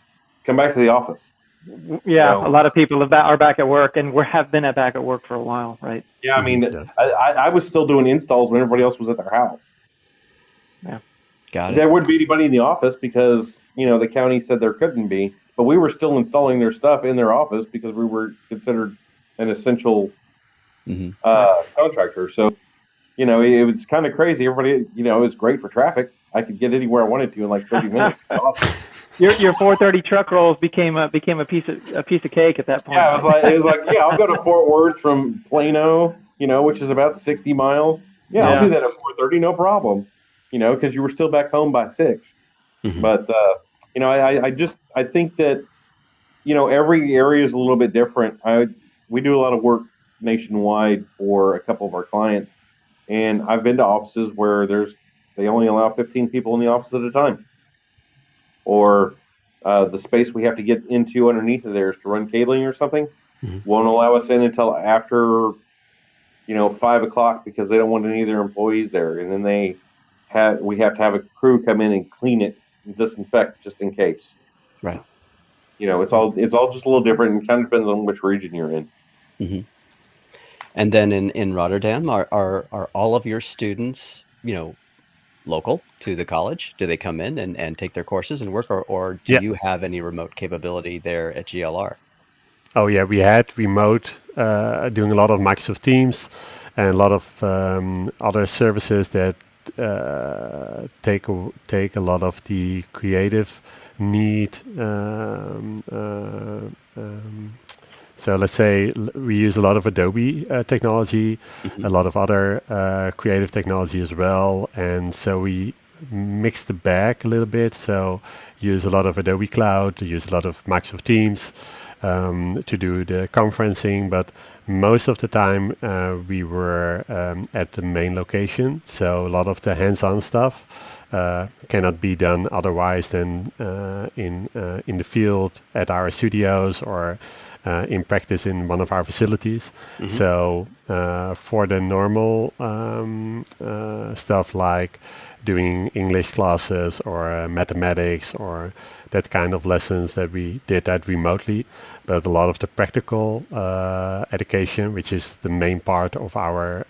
Speaker 3: "Come back to the office." You
Speaker 2: Yeah, a
Speaker 3: know,
Speaker 2: lot of people are back at work, and have been back at work for a while, right?
Speaker 3: yeah. I
Speaker 1: Mhm.
Speaker 3: mean,
Speaker 4: Yeah.
Speaker 3: I was still doing installs when everybody else was at their house.
Speaker 2: Yeah.
Speaker 1: Got it.
Speaker 3: There wouldn't be anybody in the office because the county said there couldn't be, but we were still installing their stuff in their office because we were considered an essential
Speaker 1: Mhm.
Speaker 2: Right.
Speaker 3: contractor. So it was kind of crazy. Everybody, it was great for traffic. I could get anywhere I wanted to in like 30 minutes. It was awesome.
Speaker 2: Your 430 truck rolls became a piece of cake at that point,
Speaker 3: Yeah,
Speaker 2: right?
Speaker 3: it was like yeah, I'll go to Fort Worth from Plano, which is about 60 miles. Yeah, I'll do
Speaker 2: Yeah.
Speaker 3: that at 4:30, no problem. Because you were still back home by 6.
Speaker 1: Mhm.
Speaker 3: But I think that every area is a little bit different. We do a lot of work nationwide for a couple of our clients, and I've been to offices where they only allow 15 people in the office at a time, or the space we have to get into underneath of there is to run cabling or something
Speaker 1: Mhm.
Speaker 3: won't allow us in until after 5 o'clock because they don't want any of their employees there, and then we have to have a crew come in and clean it and disinfect just in case.
Speaker 1: Right.
Speaker 3: It's all just a little different and kind of depends on which region you're in.
Speaker 1: Mhm. And then in Rotterdam, are all of your students, local to the college? Do they come in and take their courses and work, or do
Speaker 4: Yeah.
Speaker 1: you have any remote capability there at GLR?
Speaker 4: Oh yeah, we had remote doing a lot of Microsoft Teams and a lot of other services that take a lot of the creative need. So let's say we use a lot of Adobe technology,
Speaker 1: Mhm.
Speaker 4: a lot of other creative technology as well, and so we mix the bag a little bit. So use a lot of Adobe Cloud, use a lot of Microsoft Teams to do the conferencing, but most of the time we were at the main location. So a lot of the hands-on stuff cannot be done otherwise than in the field at our studios or in practice in one of our facilities.
Speaker 1: Mhm.
Speaker 4: So for the normal stuff like doing English classes or mathematics or that kind of lessons that we did that remotely, but a lot of the practical education, which is the main part of our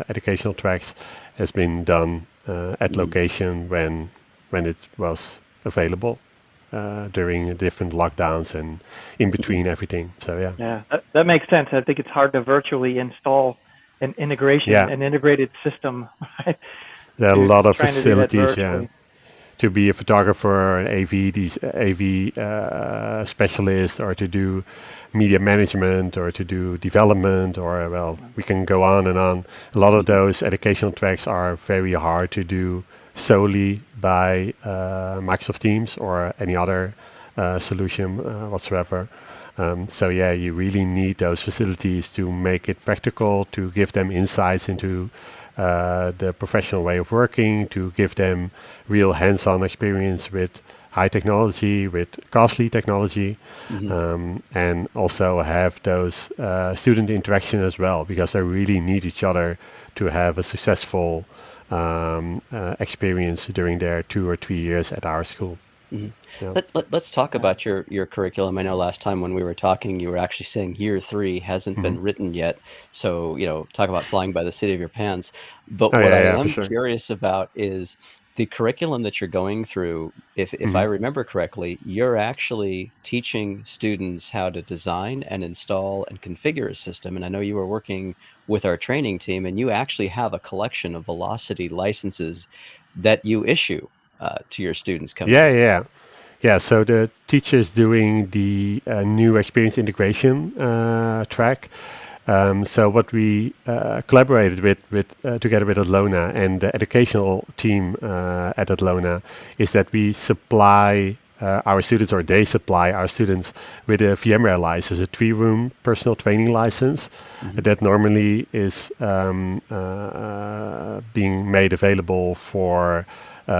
Speaker 4: educational tracks, has been done at
Speaker 1: Mhm.
Speaker 4: location when it was available during different lockdowns and in
Speaker 1: Mhm.
Speaker 4: between everything. So yeah,
Speaker 2: Yeah, that makes sense. I think it's hard to virtually install
Speaker 4: yeah,
Speaker 2: an integrated system, right?
Speaker 4: there are a lot of
Speaker 2: Trying to do that
Speaker 4: facilities. Yeah,
Speaker 2: virtually.
Speaker 4: to be a photographer, an AV, these AV specialist, or to do media management, or to do development, or well, we can go on and on. A lot of
Speaker 1: Mhm.
Speaker 4: those educational tracks are very hard to do solely by Microsoft Teams or any other solution whatsoever. So yeah, you really need those facilities to make it practical, to give them insights into the professional way of working, to give them real hands-on experience with high technology, with costly technology,
Speaker 1: Mhm.
Speaker 4: and also have those student interaction as well, because they really need each other to have a successful experience during their 2 or 3 years at our school.
Speaker 1: Mhm.
Speaker 4: Yeah.
Speaker 1: Let's talk
Speaker 2: Yeah.
Speaker 1: about your curriculum. I know last time when we were talking, you were actually saying year 3 hasn't
Speaker 4: Hmm.
Speaker 1: been written yet. So, talk about flying by the seat of your pants. But
Speaker 4: Oh
Speaker 1: what
Speaker 4: yeah,
Speaker 1: I
Speaker 4: yeah, for
Speaker 1: am
Speaker 4: sure.
Speaker 1: curious about is the curriculum that you're going through. If I
Speaker 4: Hmm.
Speaker 1: remember correctly, you're actually teaching students how to design and install and configure a system. And I know you were working with our training team, and you actually have a collection of Velocity licenses that you issue to your students coming
Speaker 4: Yeah,
Speaker 1: in.
Speaker 4: yeah. Yeah, so the teachers doing the new experience integration track, So what we collaborated with together with Atlona and the educational team at Atlona is that we supply our students, or they supply our students, with a VMware license, a 3-room personal training license that normally is being made available for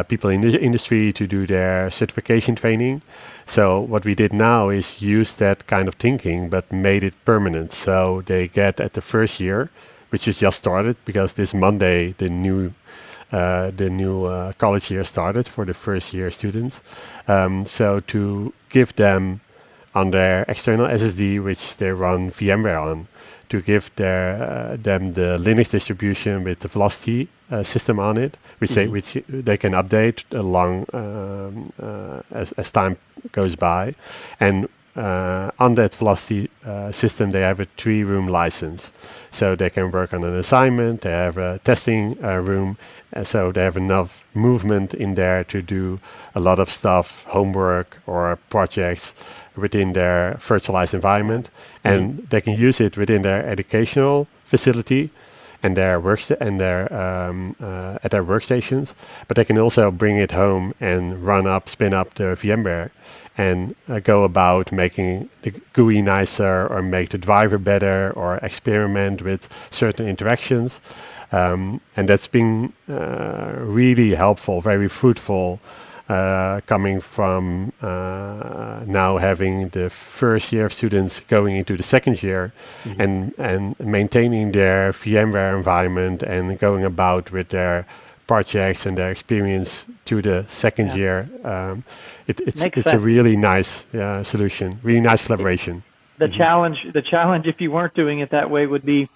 Speaker 4: people in the industry to do their certification training. So what we did now is use that kind of thinking, but made it permanent. So they get at the first year, which is just started because this Monday the new college year started for the first year students. So to give them on their external SSD, which they run VMware on, to give them the Linux distribution with the Velocity system on it, which they can update along as time goes by, and on that Velocity system they have a 3-room license, so they can work on an assignment. They have a testing room, so they have enough movement in there to do a lot of stuff, homework or projects within their virtualized environment, and they can use it within their educational facility and their at their workstations. But they can also bring it home and spin up the VMware, and go about making the GUI nicer, or make the driver better, or experiment with certain interactions. And that's been really helpful, very fruitful, coming from now having the first year of students going into the second year, and maintaining their VMware environment and going about with their projects and their experience to the second year. It's a really nice solution, really nice collaboration.
Speaker 2: The challenge if you weren't doing it that way would be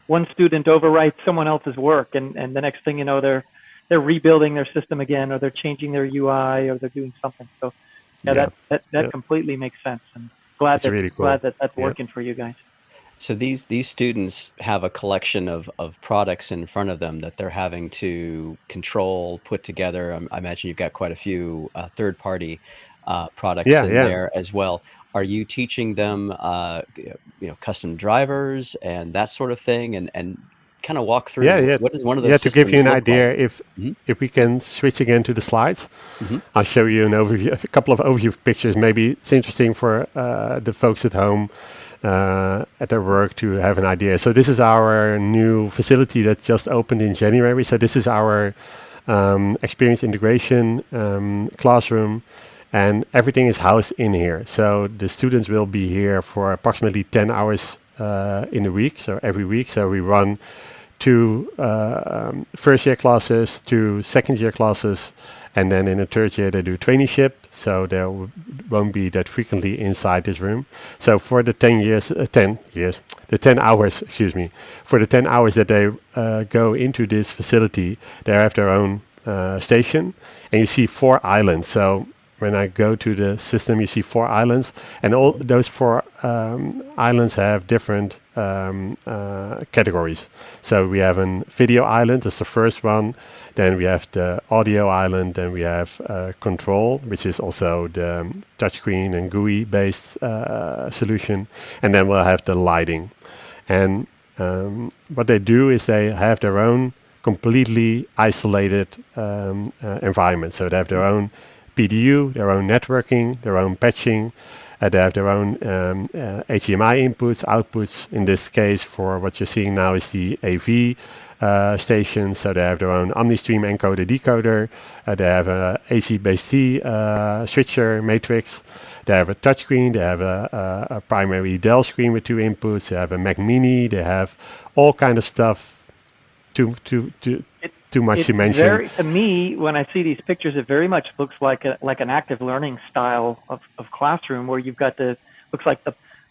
Speaker 2: one student overwrites someone else's work, and the next thing you know, they're rebuilding their system again, or they're changing their UI, or they're doing something. So that completely makes sense, and glad
Speaker 4: really cool.
Speaker 2: that's working for you guys.
Speaker 1: So these students have a collection of products in front of them that they're having to control, put together. I imagine you've got quite a few third-party products in there as well. Are you teaching them custom drivers and that sort of thing, and kind of walk through what is one of those
Speaker 4: to give you an idea,
Speaker 1: like?
Speaker 4: if we can switch again to the slides, I'll show you an overview, a couple of overview pictures. Maybe it's interesting for the folks at home at their work to have an idea. So this is our new facility that just opened in January. So this is our experience integration classroom, and everything is housed in here. So the students will be here for approximately 10 hours in a week, so every week. So we run 2 first year classes, 2 second year classes, and then in the third year they do traineeship, so they won't be that frequently inside this room. So for the 10 hours, for the 10 hours that they go into this facility, they have their own station, and you see 4 islands. So when I go to the system, you see 4 islands, and all those 4 islands have different categories. So we have a video island, that's the first one. Then we have the audio island. Then we have control, which is also the touchscreen and GUI based solution. And then we'll have the lighting. And what they do is they have their own completely isolated environment. So they have their own PDU, their own networking, their own patching. They have their own HDMI inputs, outputs. In this case, for what you're seeing now is the AV station. So they have their own OmniStream encoder, decoder. They have a AC-based-T switcher matrix. They have a touchscreen. They have a primary Dell screen with 2 inputs. They have a Mac Mini. They have all kind of stuff. Too much to mention.
Speaker 2: To me, when I see these pictures, it very much looks like an active learning style of classroom, where you've got looks like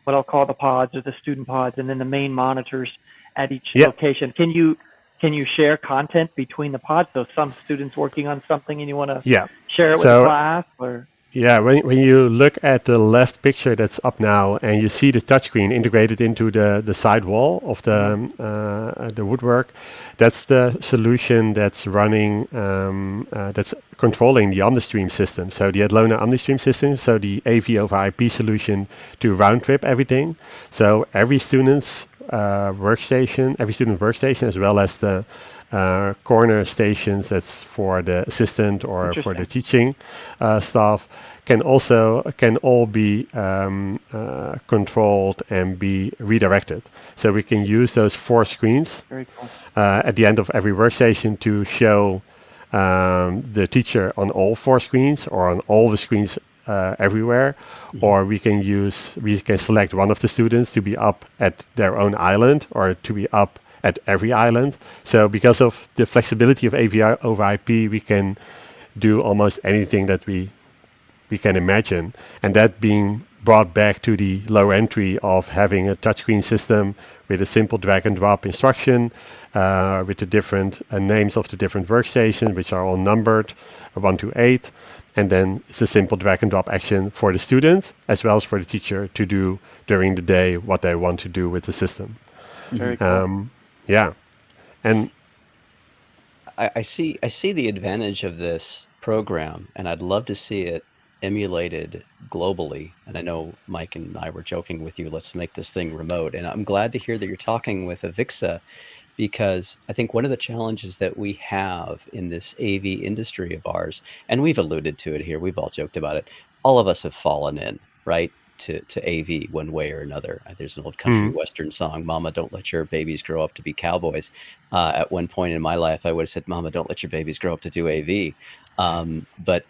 Speaker 2: what I'll call the pods, or the student pods, and then the main monitors at each location. Can you share content between the pods? So some students working on something and you want to share it with the class, or? Yeah,
Speaker 4: when you look at the left picture that's up now, and you see the touchscreen integrated into the side wall of the woodwork, that's the solution that's running, that's controlling the OmniStream system. So the Atlona OmniStream system, so the AV over IP solution to round trip everything. So every student's workstation, every student workstation, as well as the corner stations. That's for the assistant or for the teaching staff. Can all be controlled and be redirected. So we can use those 4 screens
Speaker 2: Very cool.
Speaker 4: at the end of every workstation to show the teacher on all 4 screens or on all the screens everywhere, or we can select one of the students to be up at their own island or to be up at every island. So because of the flexibility of AV over IP, we can do almost anything that we can imagine, and that being brought back to the low entry of having a touchscreen system with a simple drag and drop instruction with the different names of the different workstations, which are all numbered 1 to 8, and then it's a simple drag and drop action for the student as well as for the teacher to do during the day what they want to do with the system.
Speaker 2: Very cool.
Speaker 4: Yeah, and
Speaker 1: I see the advantage of this program, and I'd love to see it emulated globally. And I know Mike and I were joking with you, let's make this thing remote. And I'm glad to hear that you're talking with Avixa, because I think one of the challenges that we have in this AV industry of ours, and we've alluded to it here, we've all joked about it, all of us have fallen in, right, to AV one way or another. There's an old country western song, Mama, don't let your babies grow up to be cowboys. At one point in my life, I would have said, Mama, don't let your babies grow up to do AV. But,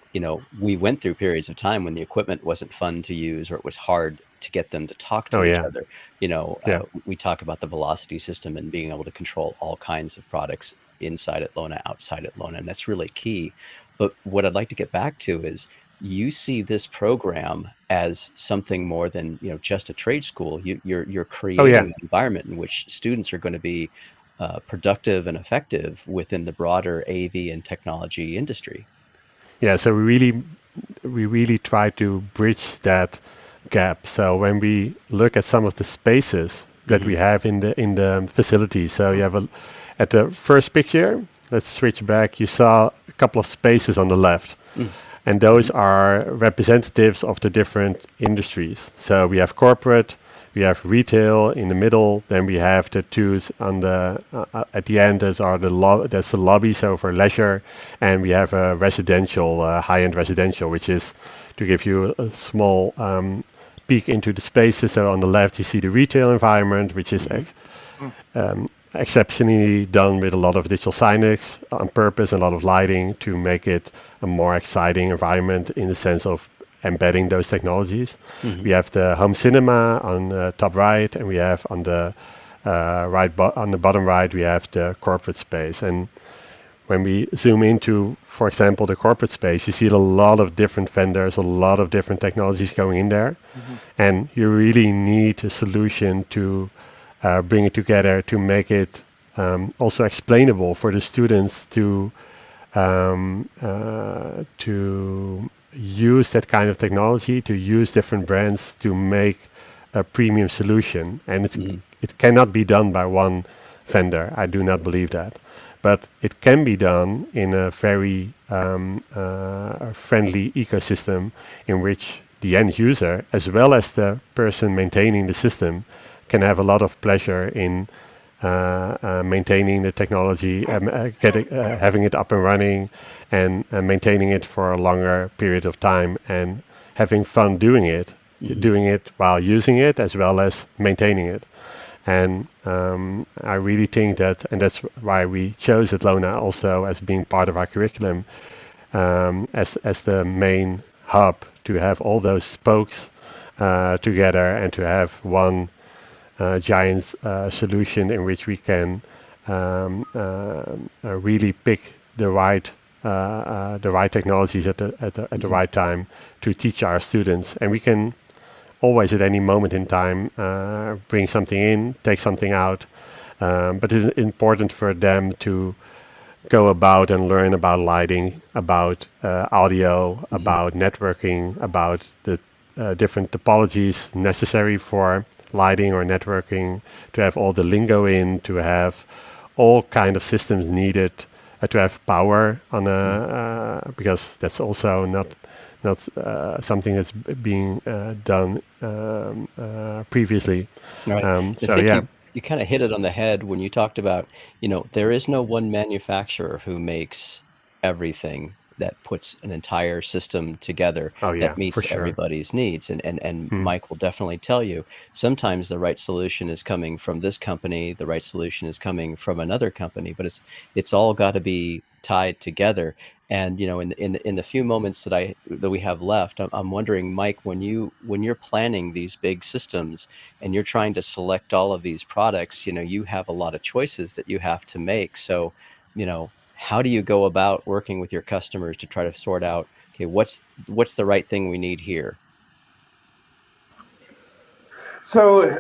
Speaker 1: we went through periods of time when the equipment wasn't fun to use, or it was hard to get them to talk to each other. We talk about the velocity system and being able to control all kinds of products inside Atlona, outside Atlona, and that's really key. But what I'd like to get back to is, you see this program as something more than just a trade school. You're creating an environment in which students are going to be productive and effective within the broader AV and technology industry.
Speaker 4: Yeah, so we really try to bridge that gap. So when we look at some of the spaces that we have in the facility, so you have at the first picture, let's switch back, you saw a couple of spaces on the left. And those are representatives of the different industries. So we have corporate, we have retail in the middle, then we have the twos on the at the end. That's the lobby, so for leisure, and we have a residential, high-end residential, which is to give you a small peek into the spaces. So on the left, you see the retail environment, which is exceptionally done with a lot of digital signage on purpose, and a lot of lighting to make it a more exciting environment in the sense of embedding those technologies. We have the home cinema on the top right, and we have on the on the bottom right, we have the corporate space. And when we zoom into, for example, the corporate space, you see a lot of different vendors, a lot of different technologies going in there, and you really need a solution to bring it together to make it also explainable for the students to use that kind of technology, to use different brands to make a premium solution. And it cannot be done by one vendor. I do not believe that. But it can be done in a very friendly ecosystem in which the end user, as well as the person maintaining the system, can have a lot of pleasure in maintaining the technology, having it up and running, and maintaining it for a longer period of time, and having fun doing it while using it as well as maintaining it. And I really think that, and that's why we chose Atlona also as being part of our curriculum, as the main hub, to have all those spokes together and to have one giant solution in which we can really pick the right technologies at the right time to teach our students. And we can always at any moment in time bring something in, take something out, but it's important for them to go about and learn about lighting, about audio, about networking, about the different topologies necessary for lighting or networking, to have all the lingo in, to have all kind of systems needed, to have power on because that's also not something that's being done previously.
Speaker 1: Right.
Speaker 4: So yeah.
Speaker 1: you kind of hit it on the head when you talked about, there is no one manufacturer who makes everything that puts an entire system together
Speaker 4: Oh yeah,
Speaker 1: that
Speaker 4: for
Speaker 1: meets
Speaker 4: sure.
Speaker 1: everybody's needs. And
Speaker 4: Hmm.
Speaker 1: Mike will definitely tell you, sometimes the right solution is coming from this company, the right solution is coming from another company, but it's all got to be tied together. And in the few moments that we have left, I'm wondering, Mike, when you're planning these big systems and you're trying to select all of these products, you have a lot of choices that you have to make. So, how do you go about working with your customers to try to sort out, okay, what's the right thing we need here?
Speaker 3: So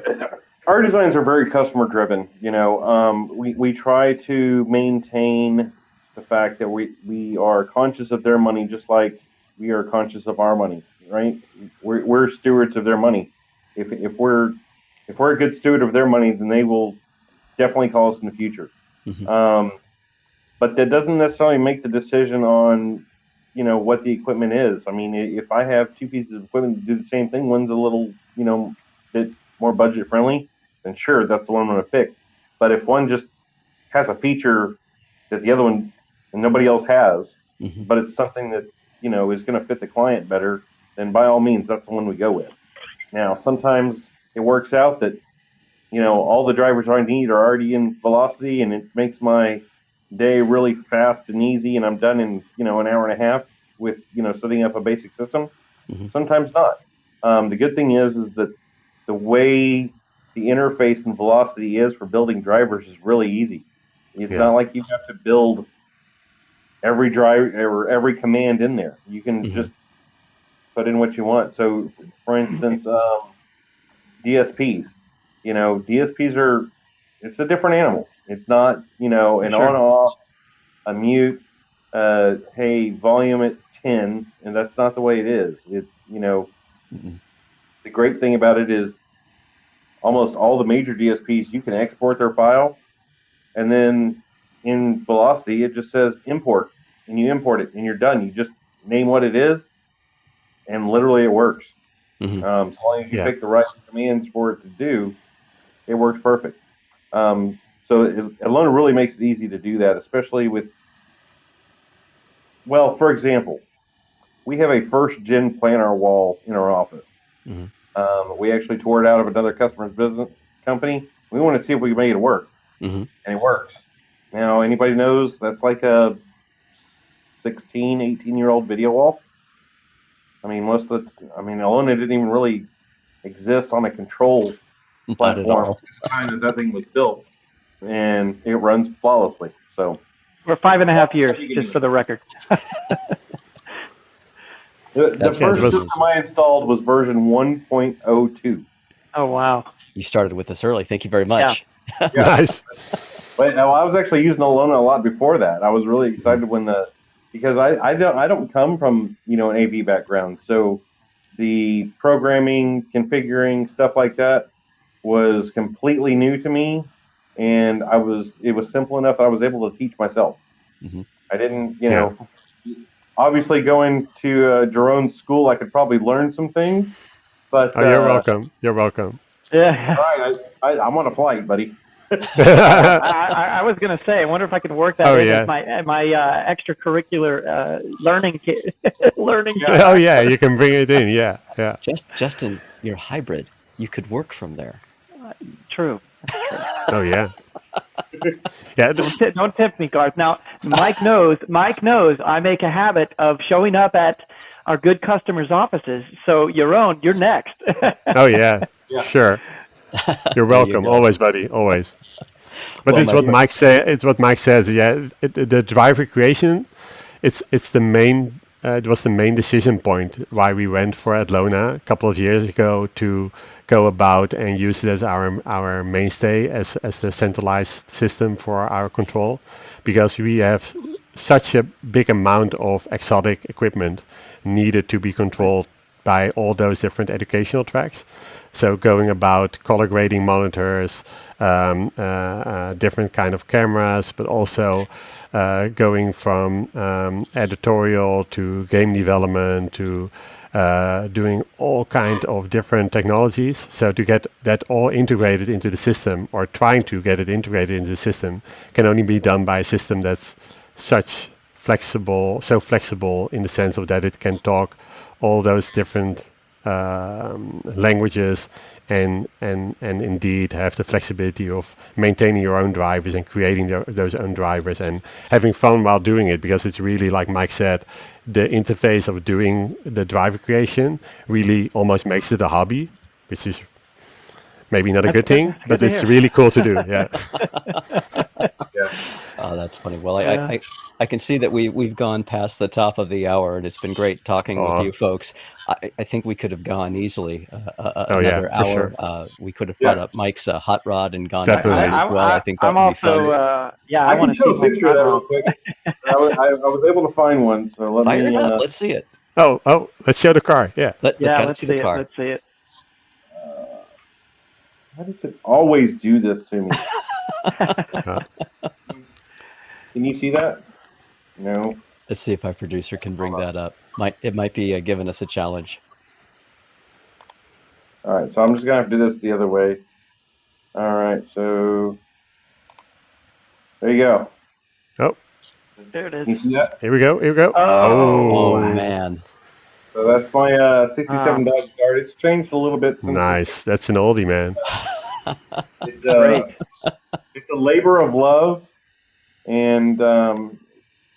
Speaker 3: our designs are very customer driven. We try to maintain the fact that we are conscious of their money, just like we are conscious of our money, right? We're stewards of their money. If we're a good steward of their money, then they will definitely call us in the future.
Speaker 1: Mhm.
Speaker 3: But that doesn't necessarily make the decision on, what the equipment is. I mean, if I have two pieces of equipment that do the same thing, one's a little, bit more budget friendly, then sure, that's the one I'm going to pick. But if one just has a feature that the other one and nobody else has,
Speaker 1: Mhm.
Speaker 3: but it's something that, is going to fit the client better, then by all means, that's the one we go with. Now, sometimes it works out that, all the drivers I need are already in velocity, and it makes my day really fast and easy, and I'm done in, an hour and a half with, setting up a basic system.
Speaker 1: Mhm.
Speaker 3: Sometimes not. The good thing is that the way the interface and velocity is for building drivers is really easy. It's
Speaker 4: Yeah.
Speaker 3: not like you have to build every driver or every command in there. You can
Speaker 1: Mhm.
Speaker 3: just put in what you want. So, for instance, DSPs. DSPs are, it's a different animal. It's not, an
Speaker 2: Sure.
Speaker 3: on off, a mute, hey, volume at 10, and that's not the way it is.
Speaker 1: Mhm.
Speaker 3: The great thing about it is almost all the major DSPs, you can export their file, and then in Velocity, it just says import, and you import it, and you're done. You just name what it is, and literally it works.
Speaker 1: Mhm.
Speaker 3: So long as you
Speaker 4: Yeah.
Speaker 3: pick the right commands for it to do, it works perfect. Atlona really makes it easy to do that, especially with, well, for example, we have a first gen planar wall in our office.
Speaker 1: Mhm.
Speaker 3: We actually tore it out of another customer's business company. We want to see if we can make it work,
Speaker 1: Mhm.
Speaker 3: and it works. Now, anybody knows that's like a 16, 18-year-old video wall. I mean, Atlona didn't even really exist on a control
Speaker 1: Not at
Speaker 3: platform
Speaker 1: all.
Speaker 3: at the time that thing was built, and it runs flawlessly. So,
Speaker 2: For 5.5
Speaker 3: lots of
Speaker 2: years,
Speaker 3: stuff you can
Speaker 2: just
Speaker 3: do.
Speaker 2: for the record.
Speaker 3: The
Speaker 1: That's
Speaker 4: Yeah. It
Speaker 3: first
Speaker 4: was.
Speaker 1: amazing.
Speaker 3: system I installed was version 1.02.
Speaker 2: Oh, wow.
Speaker 1: You started with us early. Thank you very
Speaker 2: Yeah.
Speaker 1: much.
Speaker 3: Yeah,
Speaker 4: Nice.
Speaker 3: but I was actually using Alona a lot before that. I was really
Speaker 1: Mhm.
Speaker 3: excited because I don't come from an AV background, so the programming, configuring stuff like that was completely new to me, and it was simple enough that I was able to teach myself.
Speaker 1: Mhm.
Speaker 3: I didn't,
Speaker 4: Yeah.
Speaker 3: obviously going to Jeroen's school, I could probably learn some things, but
Speaker 4: Oh, you're welcome. You're welcome.
Speaker 2: Yeah.
Speaker 3: all right, I'm on a flight, buddy.
Speaker 2: I was gonna say, I wonder if I could work that
Speaker 4: Oh
Speaker 2: in as
Speaker 4: yeah.
Speaker 2: my extracurricular learning
Speaker 3: Yeah,
Speaker 4: Oh
Speaker 2: track.
Speaker 4: yeah. You can bring it in. Yeah. Yeah.
Speaker 1: Justin, you're hybrid. You could work from there.
Speaker 2: True. That's true.
Speaker 4: Oh yeah. Yeah.
Speaker 2: Don't tempt me, Garth. Now, Mike knows. Mike knows I make a habit of showing up at our good customers' offices. So, Jeroen, you're next.
Speaker 4: Oh yeah.
Speaker 3: yeah.
Speaker 4: Sure. You're
Speaker 1: There you
Speaker 4: welcome.
Speaker 1: go.
Speaker 4: Always, buddy. Always. But
Speaker 1: Well,
Speaker 4: it's
Speaker 1: my
Speaker 4: what
Speaker 1: friend.
Speaker 4: Mike say. It's what Mike says. Yeah. The driver creation. It's the main. It was the main decision point why we went for Atlona a couple of years ago to go about and use it as our mainstay as the centralized system for our control, because we have such a big amount of exotic equipment needed to be controlled by all those different educational tracks. So going about color grading monitors, different kind of cameras, but also going from editorial to game development to doing all kinds of different technologies. So to get that all integrated into the system, or trying to get it integrated into the system, can only be done by a system that's so flexible in the sense of that it can talk all those different languages, and indeed have the flexibility of maintaining your own drivers and creating those own drivers and having fun while doing it, because it's really, like Mike said, the interface of doing the driver creation really almost makes it a hobby, which is maybe not a good thing, but it's really cool to do. Yeah.
Speaker 1: Oh, that's funny. Well, I can see that we've gone past the top of the hour, and it's been great talking with you folks. I think we could have gone easily another hour. Sure. We could have brought up Mike's hot rod and gone into it as well. I think that would be fun.
Speaker 2: I want to
Speaker 3: show a picture of that real quick. I was able to find one, so
Speaker 1: Fire it up. Let's see it.
Speaker 4: Oh, let's show the car. Yeah.
Speaker 1: Let's see the car.
Speaker 2: Let's see it.
Speaker 3: Why does it always do this to me? Can you see that? No.
Speaker 1: Let's see if our producer can bring that up. It might be giving us a challenge.
Speaker 3: All right, so I'm just gonna have to do this the other way. All right, so there you go.
Speaker 4: Oh,
Speaker 2: there it is.
Speaker 3: Can you see that?
Speaker 4: Here we go.
Speaker 1: Oh man.
Speaker 3: So that's my 67 Dodge Dart. It's changed a little bit since.
Speaker 4: Nice. That's an oldie, man.
Speaker 3: It's a labor of love, and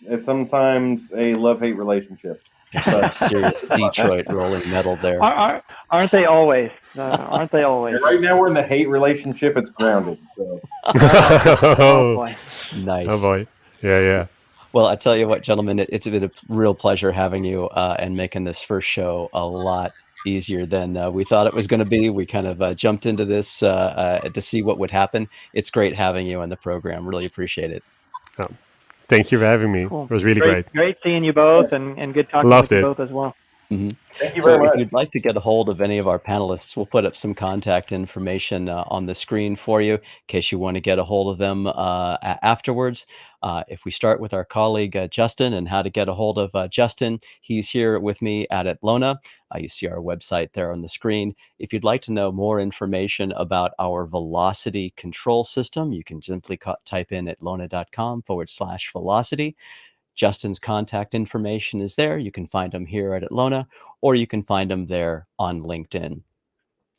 Speaker 3: it's sometimes a love-hate relationship.
Speaker 1: There's some serious Detroit rolling metal there.
Speaker 2: Aren't they always? Aren't they always?
Speaker 3: Right now we're in the hate relationship. It's grounded. So.
Speaker 2: Oh boy.
Speaker 1: Nice.
Speaker 4: Oh boy. Yeah.
Speaker 1: Well, I tell you what, gentlemen, it's been a real pleasure having you and making this first show a lot easier than we thought it was going to be. We kind of jumped into this to see what would happen. It's great having you on the program. Really appreciate it.
Speaker 4: Oh, thank you for having me. Cool. It was really great.
Speaker 2: Great seeing you both, and good talking with you both as well.
Speaker 1: Mm-hmm.
Speaker 3: Thank you very much.
Speaker 1: If you'd like to get a hold of any of our panelists, we'll put up some contact information on the screen for you in case you want to get a hold of them afterwards. If we start with our colleague Justin and how to get a hold of Justin, he's here with me at Atlona. You see our website there on the screen. If you'd like to know more information about our velocity control system, you can simply type in atlona.com/velocity. Justin's contact information is there. You can find him here at Atlona, or you can find him there on LinkedIn.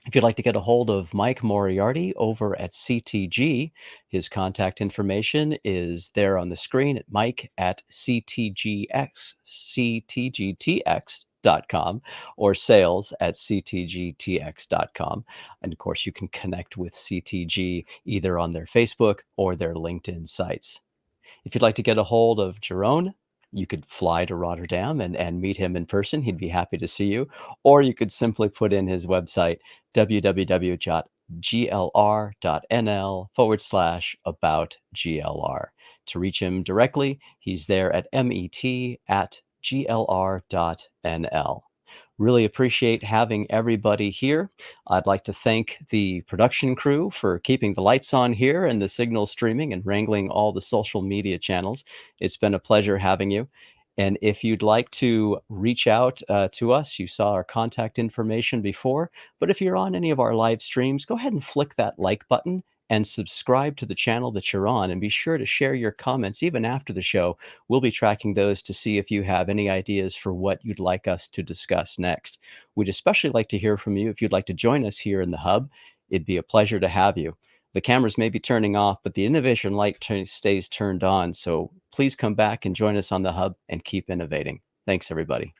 Speaker 1: If you'd like to get a hold of Mike Moriarty over at CTG, his contact information is there on the screen at mike@ctgtx.com or sales@ctgtx.com. And of course, you can connect with CTG either on their Facebook or their LinkedIn sites. If you'd like to get a hold of Jeroen, you could fly to Rotterdam and meet him in person. He'd be happy to see you. Or you could simply put in his website, www.glr.nl/aboutglr. To reach him directly, he's there at met@glr.nl. Really appreciate having everybody here. I'd like to thank the production crew for keeping the lights on here and the signal streaming and wrangling all the social media channels. It's been a pleasure having you. And if you'd like to reach out to us, you saw our contact information before, but if you're on any of our live streams, go ahead and flick that like button and subscribe to the channel that you're on, and be sure to share your comments even after the show. We'll be tracking those to see if you have any ideas for what you'd like us to discuss next. We'd especially like to hear from you if you'd like to join us here in the hub. It'd be a pleasure to have you. The cameras may be turning off, but the innovation light stays turned on, so please come back and join us on the hub and keep innovating. Thanks, everybody.